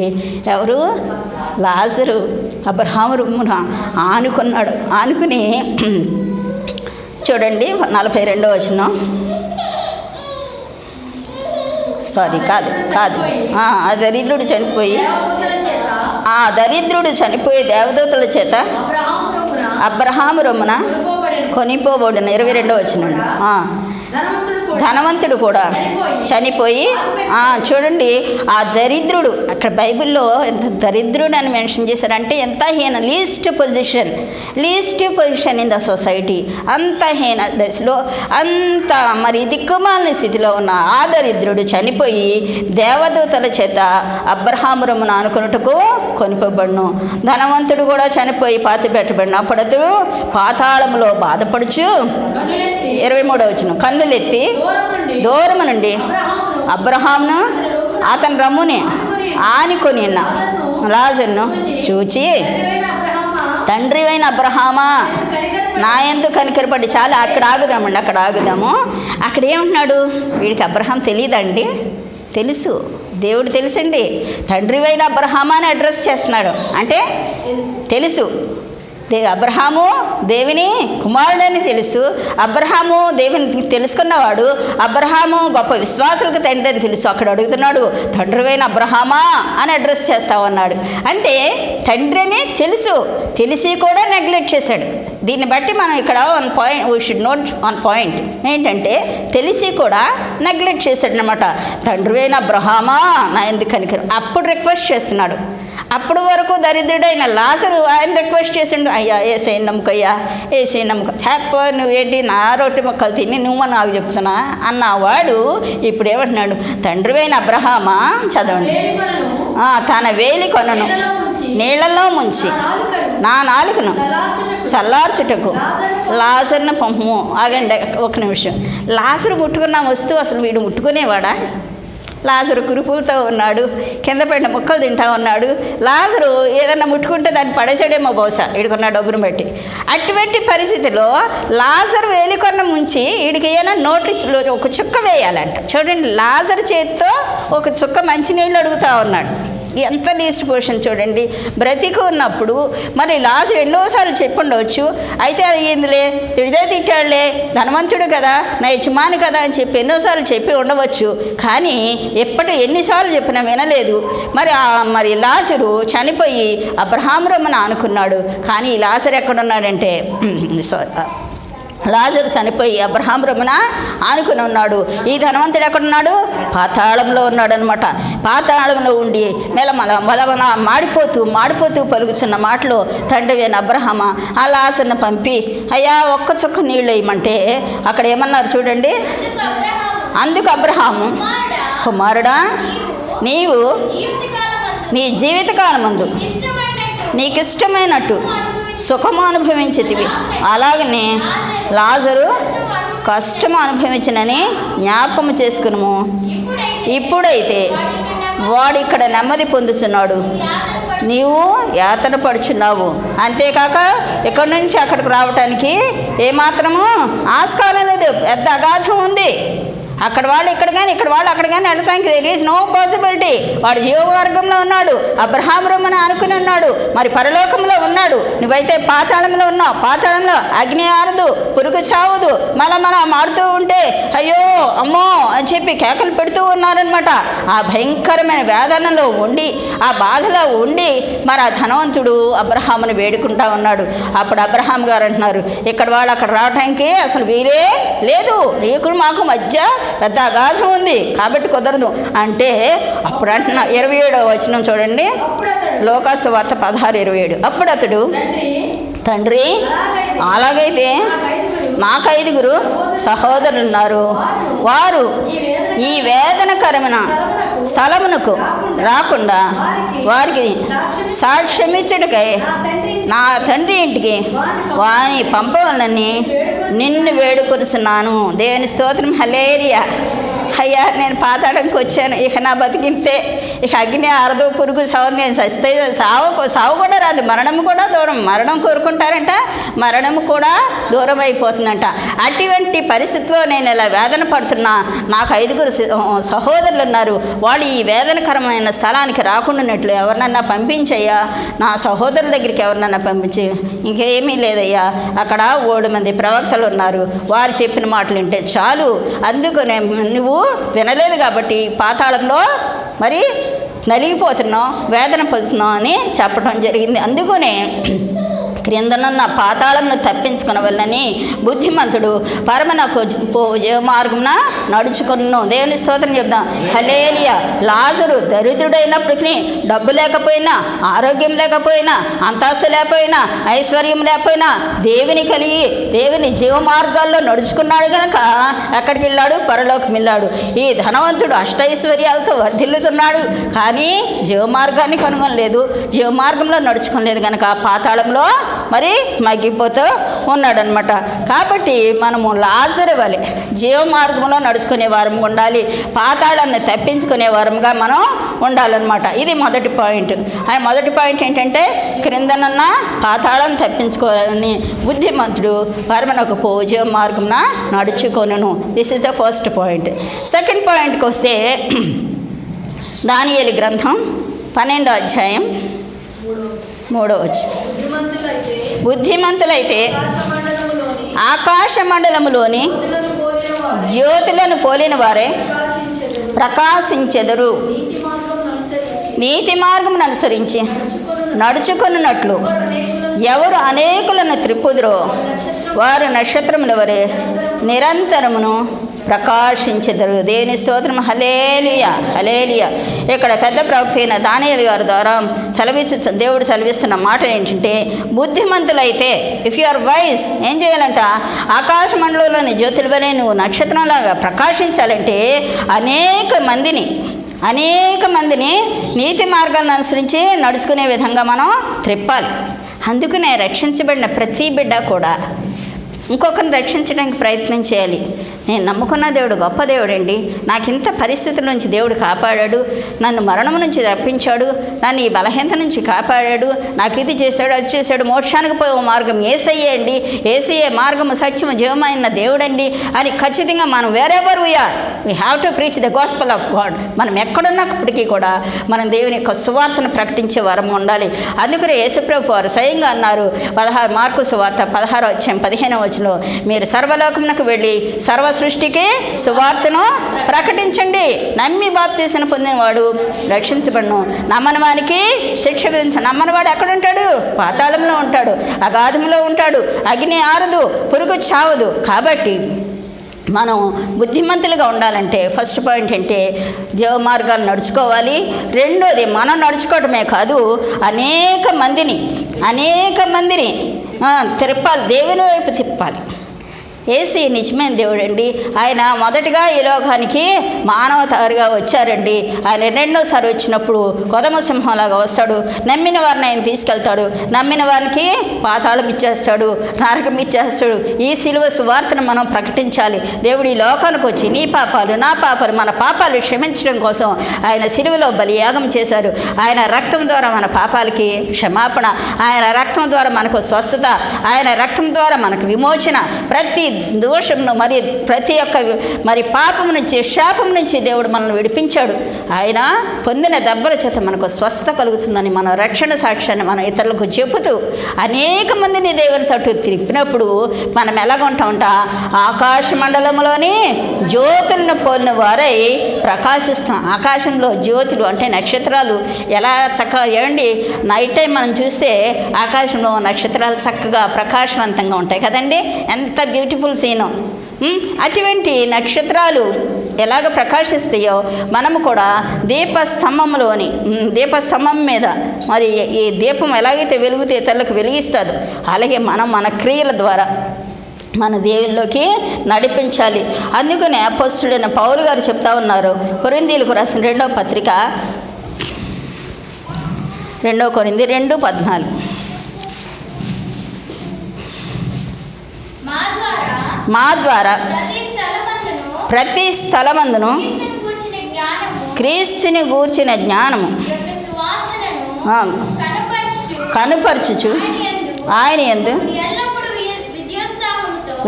Speaker 1: ఎవరు, లాజరు అబ్రహాము రొమ్మున ఆనుకుని చూడండి 42వ వచనం. ఆ దరిద్రుడు చనిపోయి దేవదూతల చేత అబ్రహాము రొమ్మున కొనిపోబడిన 22వ వచనం. ధనవంతుడు కూడా చనిపోయి చూడండి ఆ దరిద్రుడు, అక్కడ బైబిల్లో ఎంత దరిద్రుడు అని మెన్షన్ చేశారంటే ఎంత హీన, least position in the society, అంత హీన దశలో, అంత మరి దిక్కుమాలిన స్థితిలో ఉన్న ఆ దరిద్రుడు చనిపోయి దేవదూతల చేత అబ్రహామురమును ఆనుకొనుటకు కొనిపోబడును. ధనవంతుడు కూడా చనిపోయి పాతి పెట్టబడిన అప్పుడు అతడు పాతాళములో బాధపడుచు 23వ వచనం కన్నులెత్తి దూరము నుండి అబ్రహామును అతని రమ్ముని ఆనుకొని ఉన్న లాజరును చూచి, తండ్రివైన అబ్రహామా నా యందు కనికరపడి, చాలా అక్కడ ఆగుదాము. అక్కడ ఏమంటున్నాడు, వీడికి అబ్రహాం తెలియదండి, తెలుసు, దేవుడు తెలుసండి. తండ్రివైన అబ్రహామా అని అడ్రస్ చేస్తున్నాడు అంటే తెలుసు. అబ్రహాము దేవుని కుమారుడని తెలుసు. అబ్రహాము దేవుని తెలుసుకున్నవాడు. అబ్రహాము గొప్ప విశ్వాసులకు తండ్రి అని తెలుసు. అక్కడ అడుగుతున్నాడు, తండ్రివైన అబ్రహామా అని అడ్రస్ చేస్తామన్నాడు. అంటే తండ్రి అని తెలుసు, తెలిసి కూడా నెగ్లెక్ట్ చేశాడు. దీన్ని బట్టి మనం ఇక్కడ వీ షుడ్ నోట్ పాయింట్ ఏంటంటే తెలిసి కూడా నెగ్లెక్ట్ చేశాడు అనమాట. తండ్రివైన అబ్రహామా నా ఎందుకు కనికరం, అప్పుడు రిక్వెస్ట్ చేస్తున్నాడు. అప్పుడు వరకు దరిద్రుడైన లాజరు ఆయన రిక్వెస్ట్ చేసిండు, అయ్యా ఏసైని నమ్ముకయ్యా, ఏసైని నమ్ముక, చెప్ప నువ్వేంటి నా రొట్టె మొక్కలు తిని నువ్వు నాకు చెప్తున్నా అన్నవాడు ఇప్పుడు ఏమంటున్నాడు, తండ్రివైన అబ్రహామా చదవండి, తన వేలి కొనను నీళ్లలో ముంచి నా నాలుకను చల్లార్చుటకు లాజరును పంపము. ఆగండి ఒక నిమిషం. లాజరు ముట్టుకున్న వస్తువు అసలు వీడు ముట్టుకునేవాడా? లాజరు కురుపులతో ఉన్నాడు, కింద పడిన ముక్కలు తింటా ఉన్నాడు. లాజరు ఏదన్నా ముట్టుకుంటే దాన్ని పడేసాడేమో బహుశా వీడుకున్న డబ్బును బట్టి. అటువంటి పరిస్థితిలో లాజరు వేలికొన్న ముంచి వీడికి ఏదైనా నోట్లో ఒక చుక్క వేయాలంట. చూడండి, లాజరు చేతితో ఒక చుక్క మంచినీళ్ళు అడుగుతూ ఉన్నాడు. ఎంత లీస్ట్ పొజిషన్ చూడండి. బ్రతికి ఉన్నప్పుడు మరి లాజరు ఎన్నోసార్లు చెప్పుండవచ్చు, అయితే అది ఏందిలే తిడిదే తిట్టాడులే, ధనవంతుడు కదా, నా యజమాని కదా అని చెప్పి ఎన్నోసార్లు చెప్పి ఉండవచ్చు. కానీ ఎన్నిసార్లు చెప్పినా వినలేదు. మరి లాజరు చనిపోయి అబ్రహామురమ్మను ఆనుకున్నాడు. కానీ ఈ లాజరు ఎక్కడున్నాడంటే లాజరు చనిపోయి అబ్రహామురమున ఆనుకుని ఉన్నాడు. ఈ ధనవంతుడు ఎక్కడున్నాడు? పాతాళంలో ఉన్నాడు అనమాట. పాతాళంలో ఉండి మెలమల మాడిపోతూ పలుకుతున్న మాటలు తండ్రివైన అబ్రహామా ఆ లాజరును పంపి, అయ్యా ఒక్క చుక్క నీళ్ళు వేయమంటే అక్కడ ఏమన్నారు చూడండి. అందుకు అబ్రహాము, కుమారుడా నీవు నీ జీవితకాలమందు నీకిష్టమైనట్టు సుఖము అనుభవించితివి, అలాగనే లాజరు కష్టము అనుభవించినని జ్ఞాపకము చేసుకును. ఇప్పుడైతే వాడు ఇక్కడ నెమ్మది పొందుతున్నాడు, నీవు యాతన పడుచున్నావు. అంతేకాక ఇక్కడి నుంచి అక్కడికి రావటానికి ఏమాత్రము ఆస్కారం లేదు, పెద్ద అగాధం ఉంది. అక్కడ వాళ్ళు ఇక్కడ కానీ అక్కడ కానీ వెళ్ళటానికి దేర్ ఈజ్ నో పాసిబిలిటీ. వాడు జీవమార్గంలో ఉన్నాడు, అబ్రహామురమ్మని అనుకుని ఉన్నాడు, మరి పరలోకంలో ఉన్నాడు. నువ్వైతే పాతాళంలో ఉన్నావు. పాతాళంలో అగ్ని ఆరదు, పురుగు చావదు. మన మాడుతూ ఉంటే అయ్యో అమ్మో అని చెప్పి కేకలు పెడుతూ ఉన్నారనమాట. ఆ భయంకరమైన వేదనలో ఉండి, ఆ బాధలో ఉండి మరి ఆ ధనవంతుడు అబ్రహాముని వేడుకుంటా ఉన్నాడు. అప్పుడు అబ్రహాం గారు అంటున్నారు, ఇక్కడ వాళ్ళు అక్కడ రావడానికి అసలు వీలే లేదు, నీకు మాకు మధ్య పెద్ద అగాధం ఉంది కాబట్టి కుదరదు అంటే. అప్పుడు అంటున్నా 27వ వచనం చూడండి, లోకాసు వార్త 16:27. అప్పుడు అతడు, తండ్రి అలాగైతే నాకు 5 సహోదరులు ఉన్నారు, వారు ఈ వేదనకరమైన స్థలమునకు రాకుండా వారికి సాక్ష్యమిచ్చుటకై నా తండ్రి ఇంటికి వారిని పంపవలనని నిన్ను వేడుకొనుచున్నాను. దేవుని స్తోత్రం, హల్లెలూయా. అయ్యా నేను పాతాళంకి వచ్చాను, ఇక నా బతికింతే, ఇక అగ్ని ఆరదు, పురుగు సావు, నేను సస్తే సావు కూడా రాదు, మరణము కూడా దూరం. మరణం కోరుకుంటారంట, మరణము కూడా దూరం అయిపోతుందంట. అటువంటి పరిస్థితిలో నేను ఇలా వేదన పడుతున్నా. నాకు 5 సహోదరులు ఉన్నారు, వాళ్ళు ఈ వేదనకరమైన స్థలానికి రాకుండానట్లు ఎవరినన్నా పంపించయ్యా, నా సహోదరుల దగ్గరికి ఎవరినన్నా పంపించి. ఇంకేమీ లేదయ్యా, అక్కడ 7 మంది ప్రవక్తలు ఉన్నారు, వారు చెప్పిన మాటలు వింటే చాలు. అందుకు నువ్వు వినలేదు కాబట్టి పాతాళంలో మరి నలిగిపోతున్నావు, వేదన పడుతున్నావు అని చెప్పడం జరిగింది. అందుకనే క్రిందనున్న పాతాళమును తప్పించుకొనవలనని బుద్ధిమంతుడు పరమనకు మార్గమున నడుచుకును. దేవుని స్తోత్రం చెప్దాం. హల్లెలూయా. లాజరు దరిద్రుడైనప్పటికీ డబ్బు లేకపోయినా, ఆరోగ్యం లేకపోయినా, అంతస్తు లేకపోయినా, ఐశ్వర్యం లేకపోయినా దేవుని కలిగి దేవుని జీవ మార్గాల్లో నడుచుకున్నాడు కనుక ఎక్కడికి వెళ్ళాడు? పరలోకం వెళ్ళాడు. ఈ ధనవంతుడు అష్టైశ్వర్యాలతో వర్ధిల్లుతున్నాడు, కానీ జీవమార్గాన్ని కనుగొనలేదు, జీవమార్గంలో నడుచుకోలేదు కనుక పాతాళంలో మరి మగ్గిపోతూ ఉన్నాడనమాట. కాబట్టి మనము లాజరు వలె జీవమార్గంలో నడుచుకునే వారంగా ఉండాలి, పాతాళాన్ని తప్పించుకునే వారంగా మనం ఉండాలన్నమాట. ఇది మొదటి పాయింట్. ఆ మొదటి పాయింట్ ఏంటంటే క్రిందనన్న పాతాళం తప్పించుకోవాలని బుద్ధిమంతుడు పరమనకు పోవు జీవ మార్గంన నడుచుకొనును. This is the first point. Second పాయింట్కి వస్తే దానియేలు గ్రంథం 12వ అధ్యాయం 3వ వచనం. బుద్ధిమంతులైతే ఆకాశ మండలములోని జ్యోతులను పోలిన వారే ప్రకాశించెదరు. నీతి మార్గమును అనుసరించి నడుచుకున్నట్లు ఎవరు అనేకులను త్రిప్పుదురో వారు నక్షత్రముల వలె నిరంతరమును ప్రకాశించెదరు. దేవుని స్తోత్రం. హల్లెలూయా, హల్లెలూయా. ఇక్కడ పెద్ద ప్రవక్త అయిన దానియేలు గారి ద్వారా దేవుడు సెలవిస్తున్న మాట ఏంటంటే, బుద్ధిమంతులైతే ఇఫ్ యు ఆర్ వైజ్ ఏం చేయాలంట? ఆకాశ మండలంలోని జ్యోతుల వలె నువ్వు నక్షత్రంలాగా ప్రకాశించాలంటే అనేక మందిని నీతి మార్గాలను అనుసరించి నడుచుకునే విధంగా మనం త్రిప్పాలి. అందుకనే రక్షించబడిన ప్రతి బిడ్డ కూడా ఇంకొకరిని రక్షించడానికి ప్రయత్నం చేయాలి. నేను నమ్ముకున్న దేవుడు గొప్ప దేవుడు అండి, నాకు ఇంత పరిస్థితుల నుంచి దేవుడు కాపాడాడు, నన్ను మరణం నుంచి తప్పించాడు, నన్ను ఈ బలహీనత నుంచి కాపాడాడు, నాకు ఇది చేశాడు, అది చేశాడు, మోక్షానికి పోయే మార్గం యేసయ్యే అండి, యేసయ్యే మార్గము సత్యము జీవమైన దేవుడండి అని ఖచ్చితంగా మనం wherever we're we have to preach the gospel of God. మనం ఎక్కడున్నప్పటికీ కూడా మనం దేవుని యొక్క సువార్తను ప్రకటించే వరం ఉండాలి. అందుకనే యేసుప్రభు వారు స్వయంగా అన్నారు, మార్కు సువార్త 16వ అధ్యాయం 15వ వచనంలో, మీరు సర్వలోకమునకు వెళ్ళి సర్వ సృష్టికి సువార్తను ప్రకటించండి. నమ్మి బాప్తీసం పొందినవాడు రక్షించబడును, నమ్మని వానికి శిక్ష విధించను. నమ్మని వాడు ఎక్కడ ఉంటాడు? పాతాళంలో ఉంటాడు, అగాధంలో ఉంటాడు, అగ్ని ఆరదు, పురుగు చావదు. కాబట్టి మనం బుద్ధిమంతులుగా ఉండాలంటే ఫస్ట్ పాయింట్ అంటే జీవ మార్గాలు నడుచుకోవాలి. రెండోది మనం నడుచుకోవటమే కాదు, అనేక మందిని తిప్పాలి, దేవుని వైపు తిప్పాలి. యేసు నిజమైన దేవుడు అండి. ఆయన మొదటిగా ఈ లోకానికి మానవతారిగా వచ్చారండి. ఆయన రెండోసారి వచ్చినప్పుడు కొదమ సింహంలాగా వస్తాడు. నమ్మిన వారిని ఆయన తీసుకెళ్తాడు, నమ్మిన వారికి పాతాళం ఇచ్చేస్తాడు, నరకం ఇచ్చేస్తాడు. ఈ సిలువ సువార్తను మనం ప్రకటించాలి. దేవుడు ఈ లోకానికి వచ్చి నీ పాపాలు నా పాపాలు మన పాపాలు క్షమించడం కోసం ఆయన సిలువలో బలియాగం చేశారు. ఆయన రక్తం ద్వారా మన పాపాలకి క్షమాపణ, ఆయన రక్తం ద్వారా మనకు స్వస్థత, ఆయన రక్తం ద్వారా మనకు విమోచన. ప్రతి దోషంను ప్రతి ఒక్క పాపం నుంచి శాపం నుంచి దేవుడు మనల్ని విడిపించాడు. ఆయన పొందిన దెబ్బల చేత మనకు స్వస్థత కలుగుతుందని మన రక్షణ సాక్ష్యాన్ని మనం ఇతరులకు చెబుతూ అనేక మందిని దేవుని తట్టు తిప్పినప్పుడు మనం ఎలాగుంటామంట? ఆకాశ మండలంలోని జ్యోతులను పోలిన వారై ప్రకాశిస్తాం. ఆకాశంలో జ్యోతులు అంటే నక్షత్రాలు ఎలా చక్కగా ఏమండి, నైట్ టైం మనం చూస్తే ఆకాశంలో నక్షత్రాలు చక్కగా ప్రకాశవంతంగా ఉంటాయి కదండి, ఎంత బ్యూటిఫుల్ సీను. అటువంటి నక్షత్రాలు ఎలాగ ప్రకాశిస్తాయో మనము కూడా దీపస్తంభం మీద మరి ఈ దీపం ఎలాగైతే వెలుగుతే ఇతరులకు వెలిగిస్తుందో అలాగే మనం మన క్రియల ద్వారా మన దేవుల్లోకి నడిపించాలి. అందుకనే అపోస్తలుడైన పౌలు గారు చెప్తా ఉన్నారు, కొరింథీయులకు రాసిన 2వ పత్రిక 2 కొరింథీ 2:14, మా ద్వారా ప్రతి స్థలమందును క్రీస్తుని గూర్చిన జ్ఞానము కనుపరచుచు ఆయన యందు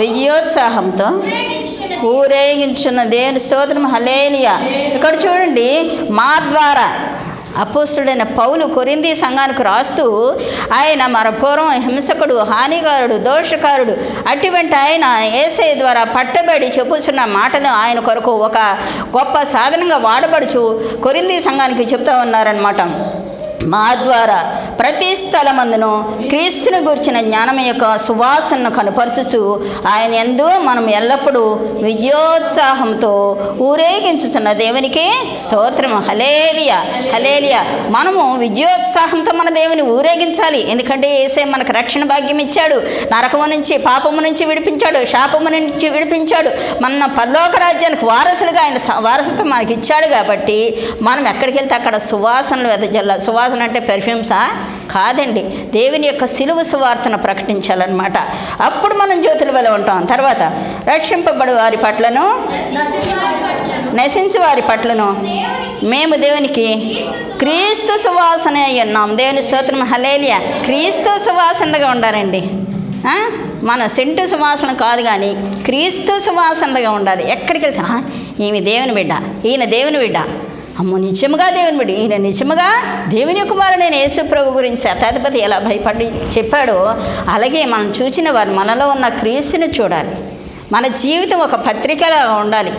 Speaker 1: విజయోత్సాహంతో ఊరేగించున్న దేవుని స్తోత్రం. హల్లెలూయా. ఇక్కడ చూడండి, మా ద్వారా అపోస్తలుడైన పౌలు కొరింథీ సంఘానికి రాస్తూ ఆయన మన పూర్వం హింసకుడు, హానికారుడు, దోషకారుడు అటువంటి ఆయన యేసయ్య ద్వారా పట్టబడి చెప్పుచున్న మాటను ఆయన కొరకు ఒక గొప్ప సాధనంగా వాడబడుచు కొరింథీ సంఘానికి చెప్తా ఉన్నారనమాట. మా ద్వారా ప్రతి స్థలమందును క్రీస్తుని గురించిన జ్ఞానం యొక్క సువాసనను కనపరచుచు ఆయన యందు మనం ఎల్లప్పుడూ విజయోత్సాహంతో ఊరేగించుచున్న దేవునికి స్తోత్రము. హల్లెలూయా, హల్లెలూయా. మనము విజయోత్సాహంతో మన దేవుని ఊరేగించాలి. ఎందుకంటే యేసే మనకు రక్షణ భాగ్యం ఇచ్చాడు. నరకము నుంచి, పాపము నుంచి విడిపించాడు, శాపము నుంచి విడిపించాడు. మన పరలోక రాజ్యానికి వారసులుగా ఆయన వారసత్వం మనకి ఇచ్చాడు. కాబట్టి మనం ఎక్కడికి వెళ్తే అక్కడ సువాసనలు వెదజల్ల. సువాసన అంటే పెర్ఫ్యూమ్సా? కాదండి, దేవుని యొక్క సిలువ సువార్తను ప్రకటించాలన్నమాట. అప్పుడు మనం జ్యోతుల వల్ల ఉంటాం. తర్వాత రక్షింపబడు వారి పట్లను, నశించు వారి పట్లను మేము దేవునికి క్రీస్తు సువాసన అయి ఉన్నాం. దేవుని స్తోత్రం. హల్లెలూయా. క్రీస్తు సువాసనగా ఉండాలండి. మన సెంటు సువాసన కాదు, కానీ క్రీస్తు సువాసనగా ఉండాలి. ఎక్కడికి వెళ్తే ఈమె దేవుని బిడ్డ, ఈయన దేవుని బిడ్డ, అమ్మో నిజముగా దేవుని బిడ్డ, ఈయన నిజముగా దేవుని కుమారుడైన యేసు ప్రభు గురించి శతాధిపతి ఎలా భయపడి చెప్పాడో అలాగే మనం చూచిన వారు మనలో ఉన్న క్రీస్తుని చూడాలి. మన జీవితం ఒక పత్రికలా ఉండాలి.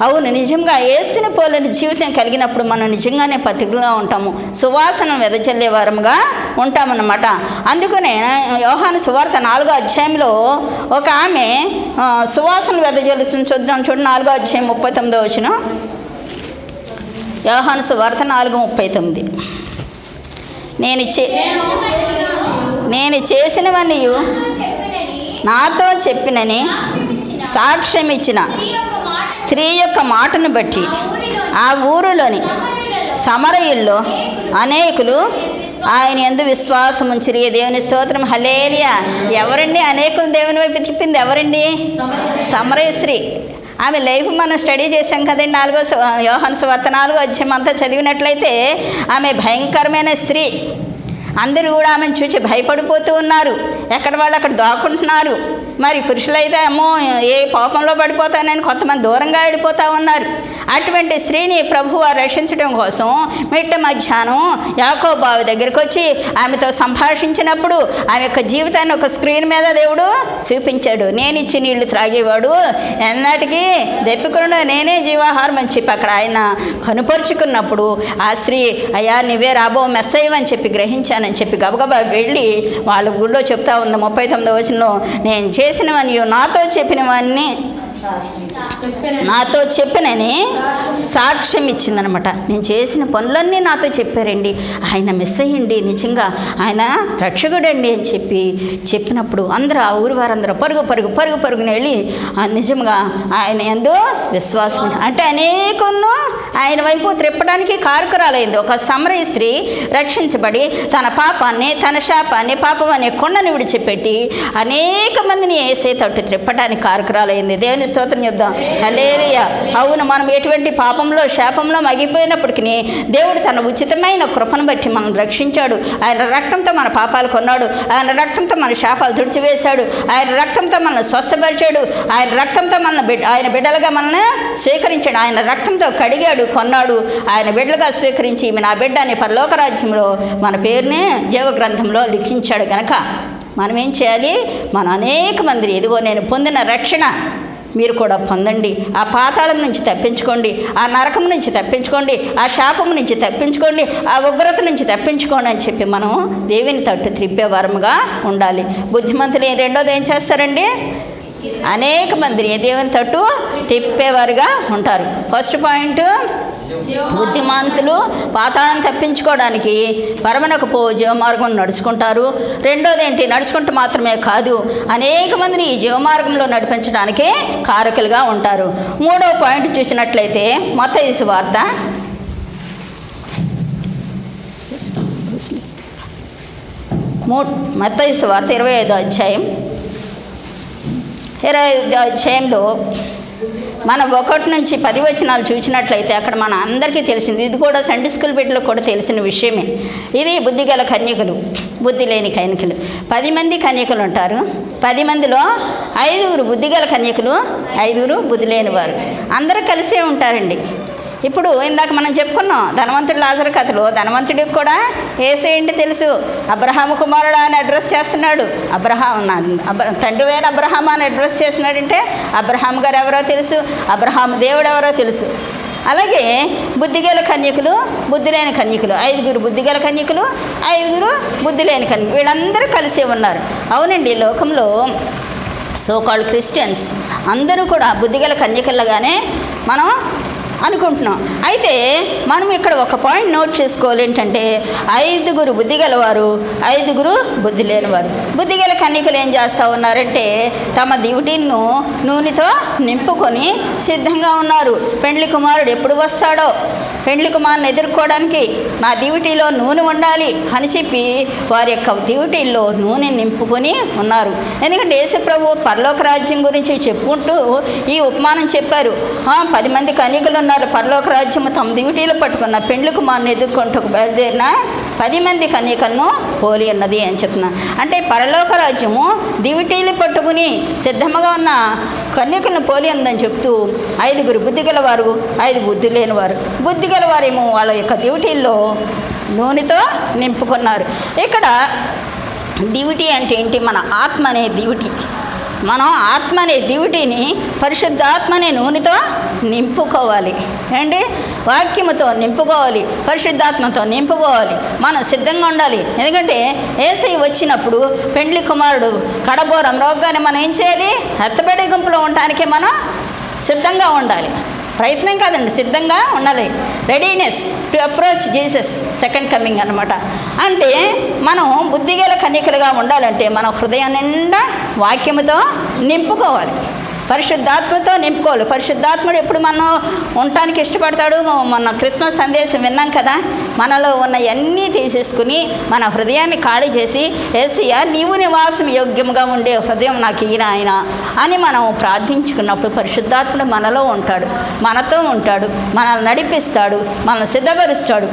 Speaker 1: అవును, నిజంగా యేసుని పోలని జీవితం కలిగినప్పుడు మనం నిజంగానే పత్రికలుగా ఉంటాము, సువాసన వెదజల్లే వారముగా ఉంటామన్నమాట. అందుకనే యోహాను సువార్త 4వ అధ్యాయంలో ఒక ఆమె సువాసన వెదజల్లుతుంది. చూద్దాం, చూడండి. 4వ అధ్యాయం 39వ వచనం. యోహాను సువార్త 4:39. నేను చేసినవన్నీ నాతో చెప్పినని సాక్ష్యం ఇచ్చిన స్త్రీ యొక్క మాటను బట్టి ఆ ఊరిలోని సమరయుల్లో అనేకులు ఆయన యందు విశ్వాసం ఉంచిరి. దేవుని స్తోత్రం. హల్లెలూయా. ఎవరండి అనేకులు దేవుని వైపు తిప్పింది? ఎవరండి? సమరయ స్త్రీ. ఆమె లైఫ్ మనం స్టడీ చేశాం కదండి. యోహాను సువార్త 4వ అధ్యాయం అంతా చదివినట్లయితే ఆమె భయంకరమైన స్త్రీ. అందరూ కూడా ఆమెను చూసి భయపడిపోతూ ఉన్నారు. ఎక్కడ వాళ్ళు అక్కడ దాక్కుంటున్నారు. మరి పురుషులైతే అమ్మో ఏ పాపంలో పడిపోతానని కొంతమంది దూరంగా వెళ్ళిపోతూ ఉన్నారు. అటువంటి స్త్రీని ప్రభువు రక్షించడం కోసం మిట్ట మధ్యాహ్నం యాకోబు బావి దగ్గరికి వచ్చి ఆమెతో సంభాషించినప్పుడు ఆమె యొక్క జీవితాన్ని ఒక స్క్రీన్ మీద దేవుడు చూపించాడు. నేను ఇచ్చి నీళ్లు త్రాగేవాడు ఎన్నటికీ దెప్పికుండా నేనే జీవాహారం అని చెప్పి అక్కడ ఆయన కనుపరుచుకున్నప్పుడు ఆ స్త్రీ అయ్యా నువ్వే రాబో మెస్సయ్య అని చెప్పి గ్రహించానని చెప్పి గబగబా వెళ్ళి వాళ్ళ గుళ్ళో చెప్తా ఉంది 39వ వచనంలో, నేను చేసినవన్నీ నాతో చెప్పినని సాక్ష్యం ఇచ్చిందనమాట. నేను చేసిన పనులన్నీ నాతో చెప్పారండి, ఆయన మిస్ అయ్యండి, నిజంగా ఆయన రక్షకుడండి అని చెప్పినప్పుడు అందరూ ఆ ఊరి వారందరూ పరుగుని వెళ్ళి నిజంగా ఆయన యందు విశ్వాసం అంటే అనేకులను ఆయన వైపు త్రిప్పడానికి కారకురాలైంది. ఒక సమరయ స్త్రీ రక్షించబడి తన పాపాన్ని, తన శాపాన్ని, పాపం అనే కొండని విడిచిపెట్టి అనేక మందిని యేసే తట్టు త్రిప్పడానికి కారకురాలైంది. దేవుని స్తోత్రం చెప్దాం. హల్లెలూయా. అవును, మనం ఎటువంటి పాపంలో, శాపంలో మగిపోయినప్పటికీ దేవుడు తన ఉచితమైన కృపను బట్టి మనం రక్షించాడు. ఆయన రక్తంతో మన పాపాలు కొన్నాడు. ఆయన రక్తంతో మన శాపాలు తుడిచివేశాడు. ఆయన రక్తంతో మనల్ని స్వస్థపరిచాడు. ఆయన రక్తంతో ఆయన బిడ్డలుగా మనల్ని స్వీకరించాడు. ఆయన రక్తంతో కడిగాడు, కొన్నాడు. ఆయన బిడ్డలుగా స్వీకరించి నా బిడ్డ అని పరలోక రాజ్యంలో మన పేరుని జీవగ్రంథంలో లిఖించాడు. కనుక మనం ఏం చేయాలి? మనం అనేక మంది ఇదిగో నేను పొందిన రక్షణ మీరు కూడా పొందండి. ఆ పాతాళం నుంచి తప్పించుకోండి, ఆ నరకం నుంచి తప్పించుకోండి, ఆ శాపం నుంచి తప్పించుకోండి, ఆ ఉగ్రత నుంచి తప్పించుకోండి అని చెప్పి మనం దేవుని తట్టు త్రిప్పేవారముగా ఉండాలి. బుద్ధిమంతులు రెండోది ఏం చేస్తారండి? అనేక మందిని దేవుని తట్టు తిప్పేవారుగా ఉంటారు. ఫస్ట్ పాయింట్, బుద్ధిమంతులు పాతాళం తప్పించుకోవడానికి పరమనకు జీవమార్గం నడుచుకుంటారు. రెండోది ఏంటి? నడుచుకుంటూ మాత్రమే కాదు, అనేక మందిని ఈ జీవమార్గంలో నడిపించడానికి కారకులుగా ఉంటారు. మూడో పాయింట్ చూసినట్లయితే మత్తయి సువార్త మత్తయి సువార్త 25వ అధ్యాయం 25వ అధ్యాయంలో మనం 1 నుంచి 10 వచనాలు చూసినట్లయితే అక్కడ మన అందరికీ తెలిసింది. ఇది కూడా సండే స్కూల్ బిడ్డలకు కూడా తెలిసిన విషయమే. ఇది బుద్ధిగల కన్యకలు, బుద్ధి లేని కన్యకలు. 10 మంది కన్యకలు ఉంటారు. 10 మందిలో 5 బుద్ధిగల కన్యకలు, 5 బుద్ధి లేని వారు. అందరూ కలిసే ఉంటారండి. ఇప్పుడు ఇందాక మనం చెప్పుకున్నాం ధనవంతుడు లాజరు కథలో. ధనవంతుడికి కూడా యేసేంటి తెలుసు. అబ్రహాము కుమారుడు అని అడ్రస్ చేస్తున్నాడు. తండ్రి వేరు అబ్రహాం అని అడ్రస్ చేస్తున్నాడంటే అబ్రహాం గారు ఎవరో తెలుసు, అబ్రహాం దేవుడు ఎవరో తెలుసు. అలాగే బుద్ధిగల కన్యకులు, బుద్ధి లేని కన్యకులు, 5 బుద్ధిగల కన్యకులు, 5 బుద్ధి లేని కన్యకులు, వీళ్ళందరూ కలిసి ఉన్నారు. అవునండి, లోకంలో సోకాల్డ్ క్రిస్టియన్స్ అందరూ కూడా బుద్ధిగల కన్యకలుగానే మనం అనుకుంటున్నాం. అయితే మనం ఇక్కడ ఒక పాయింట్ నోట్ చేసుకోవాలి, ఏంటంటే 5 బుద్ధిగలవారు, 5 బుద్ధి లేనివారు. బుద్ధిగల కన్యకలు ఏం చేస్తూ ఉన్నారంటే తమ దివిటీలను నూనెతో నింపుకొని సిద్ధంగా ఉన్నారు. పెండ్లి కుమారుడు ఎప్పుడు వస్తాడో, పెండ్లి కుమారుని ఎదుర్కోవడానికి నా దివిటీలో నూనె ఉండాలి అని చెప్పి వారి యొక్క దివిటీల్లో నూనె నింపుకొని ఉన్నారు. ఎందుకంటే యేసుప్రభు పరలోక రాజ్యం గురించి చెప్పుకుంటూ ఈ ఉపమానం చెప్పారు. 10 మంది కన్యకలు ఉన్నారు, పరలోక రాజ్యము తమ దివిటీలు పట్టుకున్న పెండ్లి కుమారుని ఎదుర్కొంటూ బయలుదేరిన 10 మంది కన్యకలను పోలి ఉన్నది అని చెప్తున్నాను. అంటే పరలోక రాజ్యము దివిటీలు పట్టుకుని సిద్ధముగా ఉన్న కన్యకలను పోలి ఉందని చెప్తూ 5 బుద్ధిగలవారు, 5 బుద్ధి లేనివారు. బుద్ధిగలవారేమో వాళ్ళ యొక్క దివిటీల్లో నూనెతో నింపుకున్నారు. ఇక్కడ దివిటి అంటే ఏంటి? మన ఆత్మ అనే దివిటి. మనం ఆత్మ అనే దివిటిని పరిశుద్ధాత్మ అనే నూనెతో నింపుకోవాలి అండి, వాక్యముతో నింపుకోవాలి, పరిశుద్ధాత్మతో నింపుకోవాలి. మనం సిద్ధంగా ఉండాలి. ఎందుకంటే యేసయ్య వచ్చినప్పుడు పెండ్లి కుమారుడు కడబోరం రోగాన్ని మనం ఏం చేయాలి? ఎత్తబడే గుంపులో ఉండటానికే మనం సిద్ధంగా ఉండాలి. ప్రయత్నం కాదండి, సిద్ధంగా ఉండాలి. Readiness to approach Jesus second coming అన్నమాట. అంటే మనం బుద్ధిగల కన్యకలుగా ఉండాలంటే మన హృదయం నిండా వాక్యముతో నింపుకోవాలి, పరిశుద్ధాత్మతో నింపుకోవాలి. పరిశుద్ధాత్ముడు ఎప్పుడు మనం ఉండటానికి ఇష్టపడతాడు? మన క్రిస్మస్ సందేశం విన్నాం కదా, మనలో ఉన్న అన్నీ తీసేసుకుని మన హృదయాన్ని ఖాళీ చేసి యేసయ్యా నీవు నివాసం యోగ్యముగా ఉండే హృదయం నాకు ఈయన ఆయన అని మనం ప్రార్థించుకున్నప్పుడు పరిశుద్ధాత్ముడు మనలో ఉంటాడు, మనతో ఉంటాడు, మనల్ని నడిపిస్తాడు, మనల్ని సిద్ధపరుస్తాడు,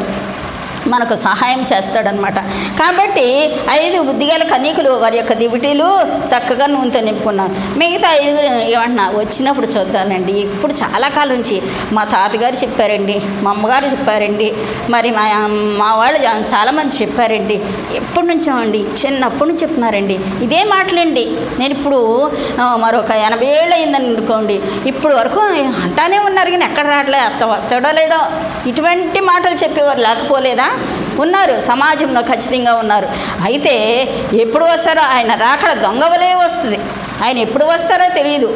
Speaker 1: మనకు సహాయం చేస్తాడనమాట. కాబట్టి 5 బుద్ధిగల కన్యకులు వారి యొక్క దివిటీలు చక్కగా నూనెతో నింపుకున్నారు. మిగతా 5 ఏమంటున్నా వచ్చినప్పుడు చూద్దానండి. ఇప్పుడు చాలా కాలం నుంచి మా తాతగారు చెప్పారండి, మా అమ్మగారు చెప్పారండి, మరి మా వాళ్ళు చాలామంది చెప్పారండి. ఎప్పటి నుంచో అండి, చిన్నప్పటి నుంచి చెప్తున్నారండి ఇదే మాటలండి. నేను ఇప్పుడు మరొక 80 ఏళ్ళు అయిందని అనుకోండి, ఇప్పుడు వరకు అంటానే ఉన్నారు కానీ ఎక్కడ రావట్లే, వస్తాడో లేడో ఇటువంటి మాటలు చెప్పేవారు లేకపోలేదా? ఉన్నారు, సమాజంలో ఖచ్చితంగా ఉన్నారు. అయితే ఎప్పుడు వస్తారో ఆయన రాకడ దొంగవలే వస్తుంది. ఆయన ఎప్పుడు వస్తారో తెలియదు.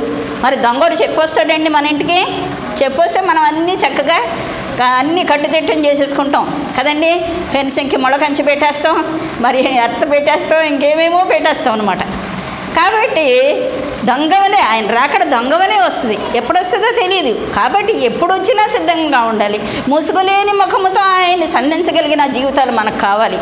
Speaker 1: మరి దొంగడు చెప్పొస్తాడండి మన ఇంటికి, చెప్పొస్తే మనం అన్నీ చక్కగా అన్నీ కట్టుదిట్టం చేసేసుకుంటాం కదండి. ఫెన్సింగ్కి మొలకంచి పెట్టేస్తాం, మరి అత్త పెట్టేస్తాం, ఇంకేమేమో పెట్టేస్తాం అనమాట. కాబట్టి దొంగవలే ఆయన రాకడ దొంగవలే వస్తుంది, ఎప్పుడు వస్తుందో తెలియదు. కాబట్టి ఎప్పుడు వచ్చినా సిద్ధంగా ఉండాలి. ముసుగులేని ముఖముతో ఆయన్ని సంధించగలిగిన జీవితాలు మనకు కావాలి.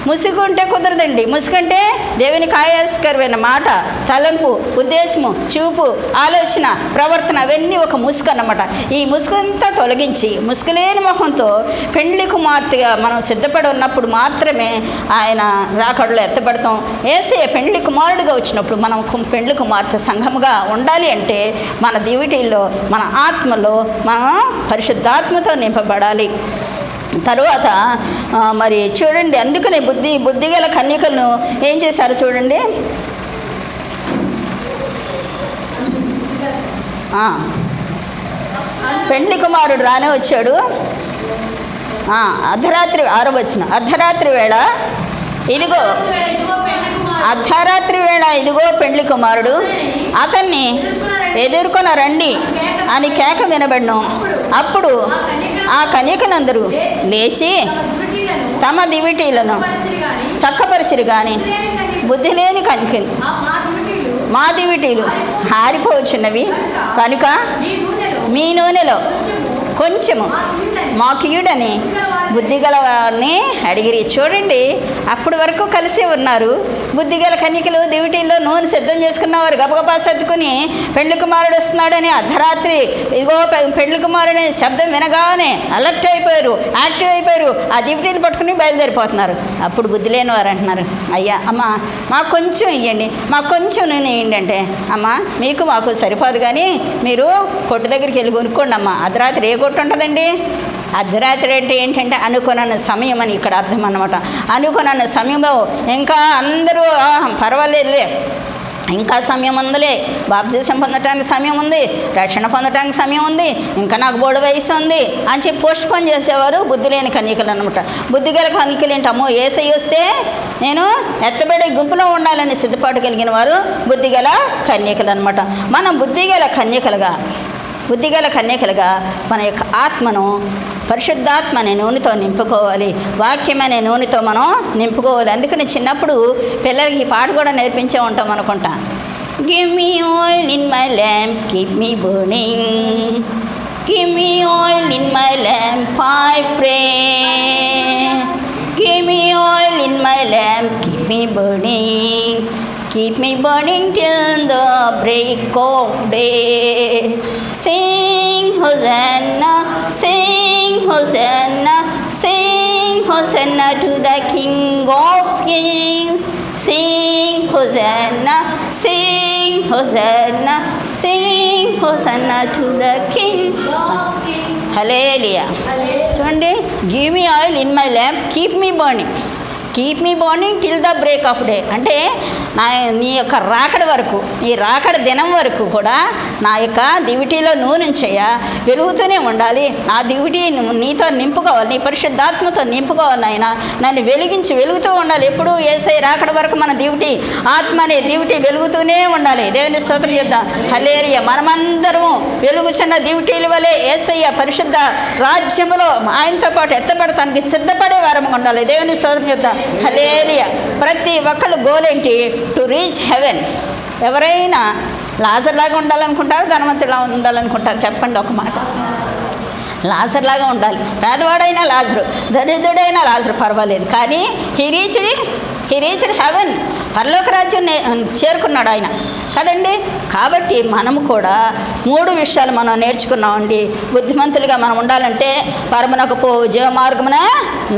Speaker 1: ముసుగుంటే కుదరదండి. ముసుగుంటే దేవునికి ఆయాస్కరమైన మాట, తలంపు, ఉద్దేశము, చూపు, ఆలోచన, ప్రవర్తన అవన్నీ ఒక ముసుగు అన్నమాట. ఈ ముసుగంతా తొలగించి ముసుగులేని మొహంతో పెండ్లి కుమార్తెగా మనం సిద్ధపడి ఉన్నప్పుడు మాత్రమే ఆయన రాకడలో ఎత్తబడతాం. యేసయ్య పెండ్లి కుమారుడిగా వచ్చినప్పుడు మనం పెండ్లి కుమార్తె సంఘముగా ఉండాలి అంటే మన దివిటీల్లో, మన ఆత్మలో మనం పరిశుద్ధాత్మతో నింపబడాలి. తరువాత మరి చూడండి, అందుకనే బుద్ధిగల కన్యకలను ఏం చేశారు చూడండి. పెండ్లి కుమారుడు రానే వచ్చాడు. అర్ధరాత్రి 6వ వచనం, అర్ధరాత్రి వేళ ఇదిగో పెండ్లి కుమారుడు అతన్ని ఎదుర్కొన రండి అని కేక వినబడను. అప్పుడు ఆ కన్యకలందరూ లేచి తమ దివిటీలను చక్కపరిచిరు కానీ బుద్ధి లేని కన్యకలు మా దివిటీలు హారిపోవచ్చున్నవి కనుక మీ నూనెలో కొంచెము మాకియుడని బుద్ధిగల వారిని అడిగిరి. చూడండి, అప్పటి వరకు కలిసి ఉన్నారు. బుద్ధిగల కన్యకలు దివిటీల్లో నూనె సిద్ధం చేసుకున్నవారు గబగబా సర్దుకుని పెండ్లి కుమారుడు వస్తున్నాడని అర్ధరాత్రి ఇదిగో పెండ్లి కుమారుడని శబ్దం వినగానే అలర్ట్ అయిపోయారు, యాక్టివ్ అయిపోయారు. ఆ దివిటీలు పట్టుకుని బయలుదేరిపోతున్నారు. అప్పుడు బుద్ధి లేని వారు అంటున్నారు, అయ్యా అమ్మ మాకు కొంచెం ఇవ్వండి, మాకు కొంచెం నూనె ఇవ్వండి అంటే, అమ్మ మీకు మాకు సరిపోదు కానీ మీరు కొట్టు దగ్గరికి వెళ్ళి కొనుక్కోండి అమ్మ. అర్ధరాత్రి ఏ కొట్టు ఉంటుందండి? అర్ధరాత్రి అంటే ఏంటంటే అనుకున్న సమయం అని ఇక్కడ అర్థం అన్నమాట. అనుకున్న సమయంలో ఇంకా అందరూ పర్వాలేదులే ఇంకా సమయం ఉందిలే, బాప్తిసం పొందటానికి సమయం ఉంది, రక్షణ పొందటానికి సమయం ఉంది, ఇంకా నాకు బోడు వయసు ఉంది అని చెప్పి పోస్ట్ పోన్ చేసేవారు బుద్ధి లేని కన్యకలు అనమాట. బుద్ధి గల కన్యకలు ఏంటమ్మో, యేసయ్య వస్తే నేను ఎత్తబడే గుంపులో ఉండాలని సిద్ధపాటు కలిగిన వారు బుద్ధిగల కన్యకలు అనమాట. మనం బుద్ధిగల కన్యకలుగా మన యొక్క ఆత్మను పరిశుద్ధాత్మ అనే నూనెతో నింపుకోవాలి, వాక్యం అనే నూనెతో మనం నింపుకోవాలి. అందుకని చిన్నప్పుడు పిల్లలకి ఈ పాట కూడా నేర్పించే ఉంటాం అనుకుంటా. Give me oil in my lamp, keep me burning, give me oil in my lamp I pray, give me oil in my lamp, keep me burning, keep me burning till the break of day. Sing Hosanna, sing Hosanna, sing Hosanna to the King of Kings. Sing Hosanna, sing Hosanna, sing Hosanna to the King of Kings. Hallelujah. చూడండి, give me oil in my lamp, keep me burning. Keep me burning till the break of day అంటే నీ యొక్క రాకడ వరకు, నీ రాకడ దినం వరకు కూడా నా యొక్క దివిటీలో నూనె వెలుగుతూనే ఉండాలి. నా దివిటీ నీతో నింపుకోవాలి, నీ పరిశుద్ధాత్మతో నింపుకోవాలి. నాయన నన్ను వెలుగుతూ ఉండాలి. ఎప్పుడు యేసయ్య రాకడ వరకు మన దివిటీ, ఆత్మ అనే దివిటీ వెలుగుతూనే ఉండాలి. దేవుని స్తోత్రం చెప్దాం. హల్లెలూయా. మనమందరము వెలుగుచున్న దివిటీల వలె యేసయ్య పరిశుద్ధ రాజ్యములో ఆయనతో పాటు ఎత్తబడటానికి సిద్ధపడే వారము ఉండాలి. దేవుని స్తోత్రం చెప్దాం. హల్లెలూయా. ప్రతి ఒక్కళ్ళు గోల్ ఏంటి? To reach heaven. ఎవరైనా లాజర్లాగా ఉండాలనుకుంటారు, ధనవంతులా ఉండాలనుకుంటారు? చెప్పండి ఒక మాట. లాజర్లాగా ఉండాలి. పేదవాడైనా లాజరు, దరిద్రుడైనా లాజరు పర్వాలేదు, కానీ హీ రీచ్డ్ హెవెన్. పరలోక రాజ్యం చేరుకున్నాడు ఆయన కదండి. కాబట్టి మనము కూడా 3 విషయాలు మనం నేర్చుకున్నామండి. బుద్ధిమంతులుగా మనం ఉండాలంటే పరమునకు పోవు జీవ మార్గమున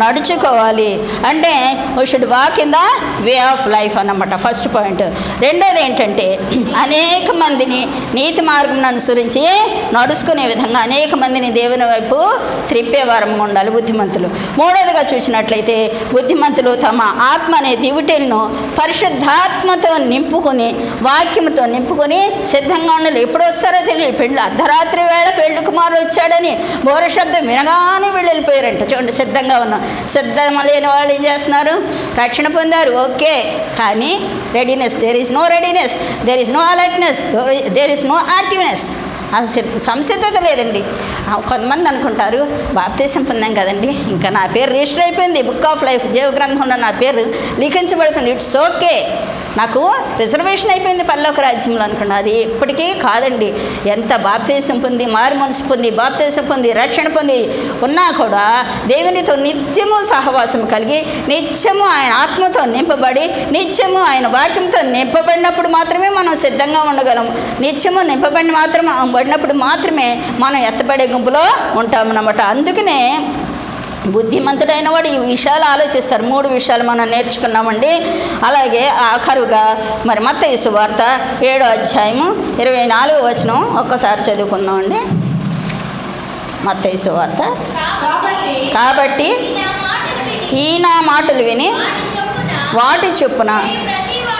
Speaker 1: నడుచుకోవాలి. అంటే we should walk in the way of life అన్నమాట ఫస్ట్ పాయింట్. రెండోది ఏంటంటే అనేక మందిని నీతి మార్గం అనుసరించి నడుచుకునే విధంగా అనేక మందిని దేవుని వైపు త్రిప్పేవారం ఉండాలి బుద్ధిమంతులు. మూడోదిగా చూసినట్లయితే బుద్ధిమంతులు తమ ఆత్మ అనే దివిటీలను పరిశుద్ధాత్మతో నింపుకొని, వాక్యంతో నింపుకొని సిద్ధంగా ఉండాలి. ఎప్పుడు వస్తారో తెలియదు. అర్ధరాత్రి వేళ పెళ్లి కుమారుడు వచ్చాడని బోర శబ్దం వినగానే వీళ్ళు వెళ్ళిపోయారంట. చూడండి, సిద్ధంగా ఉన్నాం. సిద్ధం లేని వాళ్ళు ఏం చేస్తున్నారు? రక్షణ పొందారు, ఓకే, కానీ readiness, there is no readiness, there is no alertness, there is no activeness. సంసిద్ధత లేదండి. కొంతమంది అనుకుంటారు, బాప్తీసం పొందాం కదండి, ఇంకా నా పేరు రిజిస్టర్ అయిపోయింది, బుక్ ఆఫ్ లైఫ్ జీవ గ్రంథంలో నా పేరు లిఖించబడిపోయింది, ఇట్స్ ఓకే, నాకు రిజర్వేషన్ అయిపోయింది పరలోక రాజ్యంలో అనుకున్నా. అది ఎప్పటికీ కాదండి. ఎంత బాప్తీసం పొంది, మారు మనసు పొంది, బాప్తీసం పొంది, రక్షణ పొంది ఉన్నా కూడా దేవునితో నిత్యము సహవాసం కలిగి, నిత్యము ఆయన ఆత్మతో నింపబడి, నిత్యము ఆయన వాక్యంతో నింపబడినప్పుడు మాత్రమే మనం సిద్ధంగా ఉండగలము. నిత్యము నింపబడినప్పుడు మాత్రమే మనం ఎత్తబడే గుంపులో ఉంటామన్నమాట. అందుకనే బుద్ధిమంతుడైన వాడు ఈ విషయాలు ఆలోచిస్తారు. 3 విషయాలు మనం నేర్చుకున్నామండి. అలాగే ఆఖరుగా మరి మత్తయి సువార్త 7వ అధ్యాయము 24వ వచనం ఒక్కసారి చదువుకుందామండి. మత్తయి సువార్త. కాబట్టి ఈ నా మాటలు విని వాటి చొప్పున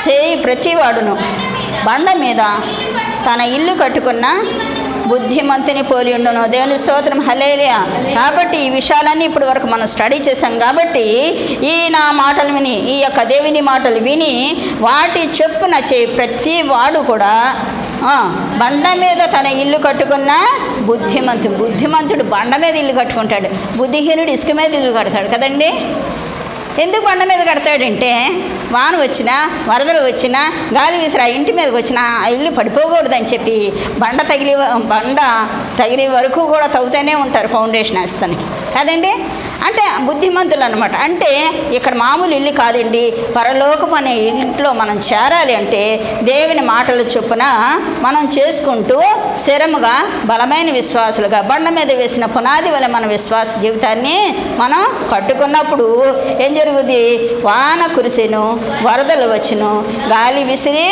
Speaker 1: చేయి ప్రతివాడును బండ మీద తన ఇల్లు కట్టుకున్న బుద్ధిమంతుని పోలి ఉండును. దేవుని స్తోత్రం. హల్లెలూయా. కాబట్టి ఈ విషయాలన్నీ ఇప్పటి వరకు మనం స్టడీ చేసాం. కాబట్టి ఈ నా మాటలు విని, ఈ యొక్క దేవుని మాటలు విని వాటి చొప్పున ప్రతి వాడు కూడా బండ మీద తన ఇల్లు కట్టుకున్న బుద్ధిమంతుడు బండ మీద ఇల్లు కట్టుకుంటాడు. బుద్ధిహీనుడు ఇసుక మీద ఇల్లు కడతాడు కదండి. ఎందుకు బండ మీద కడతాడంటే వాన వచ్చినా, వరదలు వచ్చినా, గాలి విసిరా ఇంటి మీదకి వచ్చినా ఆ ఇల్లు పడిపోకూడదని చెప్పి బండ తగిలి వరకు కూడా తవ్వుతూనే ఉంటారు ఫౌండేషన్ వేస్తానికి కదండి. అంటే బుద్ధిమంతులు అనమాట. అంటే ఇక్కడ మామూలు ఇల్లు కాదండి, పరలోకపు అనే ఇంట్లో మనం చేరాలి అంటే దేవుని మాటలు చొప్పున మనం చేసుకుంటూ స్థిరముగా బలమైన విశ్వాసులుగా బండ మీద వేసిన పునాది వల్ల మన విశ్వాస జీవితాన్ని మనం కట్టుకున్నప్పుడు ఏం జరుగుతుంది? వాన కురిసెను, వరదలు వచ్చును, గాలి విసిరి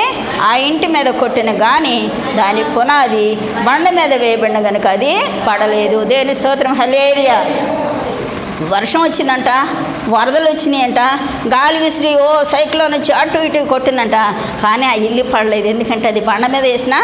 Speaker 1: ఆ ఇంటి మీద కొట్టిన కానీ దాని పునాది బండ మీద వేయబడిన కనుక అది పడలేదు. దేవుని స్తోత్రం. హల్లెలూయా. వర్షం వచ్చిందంట, వరదలు వచ్చినాయంట, గాలి విసిరి సైక్లోన్ వచ్చి అటు ఇటు కొట్టిందంట, కానీ ఆ ఇల్లు పడలేదు. ఎందుకంటే అది బండ మీద వేసిన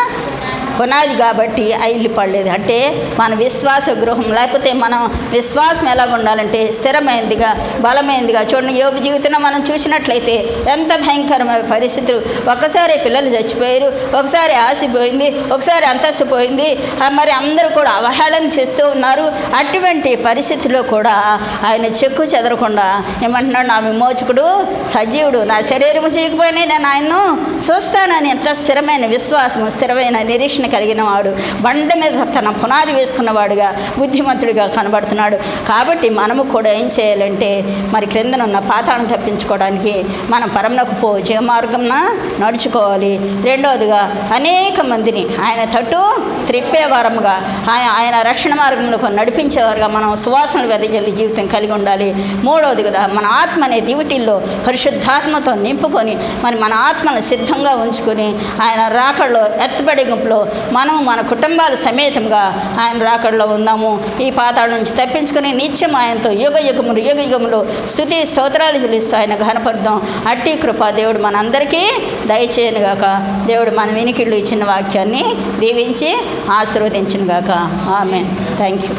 Speaker 1: పునాది కాబట్టి ఆ ఇల్లు పడలేదు. అంటే మన విశ్వాస గృహం, లేకపోతే మనం విశ్వాసం ఎలాగ ఉండాలంటే స్థిరమైనదిగా, బలమైనదిగా. చూడండి, యోబు జీవితంలో మనం చూసినట్లయితే ఎంత భయంకరమైన పరిస్థితులు. ఒకసారి పిల్లలు చచ్చిపోయారు, ఒకసారి ఆశ పోయింది, ఒకసారి అంతస్తు పోయింది, మరి అందరూ కూడా అవహేళన చేస్తూ ఉన్నారు. అటువంటి పరిస్థితుల్లో కూడా ఆయన చెక్కు చెదరకుండా ఏమంటున్నాడు, నా విమోచకుడు సజీవుడు, నా శరీరము చేయకపోయినా నేను ఆయన్ను చూస్తానని ఎంత స్థిరమైన విశ్వాసము, స్థిరమైన నిరీక్షణ కలిగిన వాడు, బండ మీద తన పునాది వేసుకున్నవాడుగా, బుద్ధిమంతుడిగా కనబడుతున్నాడు. కాబట్టి మనము కూడా ఏం చేయాలంటే మరి క్రిందనున్న పాతాళం తప్పించుకోవడానికి మనం పరమునకు జీవ మార్గంన నడుచుకోవాలి. రెండవదిగా అనేక మందిని ఆయన తట్టు త్రిప్పేవారముగా, ఆయన రక్షణ మార్గంలో నడిపించేవారుగా మనం సువాసనలు వెదజల్లి జీవితం కలిగి ఉండాలి. మూడవదిగా మన ఆత్మ అనే దివిటిల్లో పరిశుద్ధాత్మతో నింపుకొని మరి మన ఆత్మను సిద్ధంగా ఉంచుకొని ఆయన రాకడలో ఎత్తబడి గుంపులో మనం మన కుటుంబాల సమేతంగా ఆయన రాకడలో ఉందాము. ఈ పాతాళం నుంచి తప్పించుకుని నిత్యం ఆయనతో యుగ యుగములు స్తుతి స్తోత్రాలు చెల్లిస్తూ ఆయన ఘనపడదాం. అట్టి కృప దేవుడు మనందరికీ దయచేయనుగాక. దేవుడు మన వినికిళ్ళు ఇచ్చిన వాక్యాన్ని దీవించి ఆశీర్వదించునుగాక. ఆమేన్. Thank you.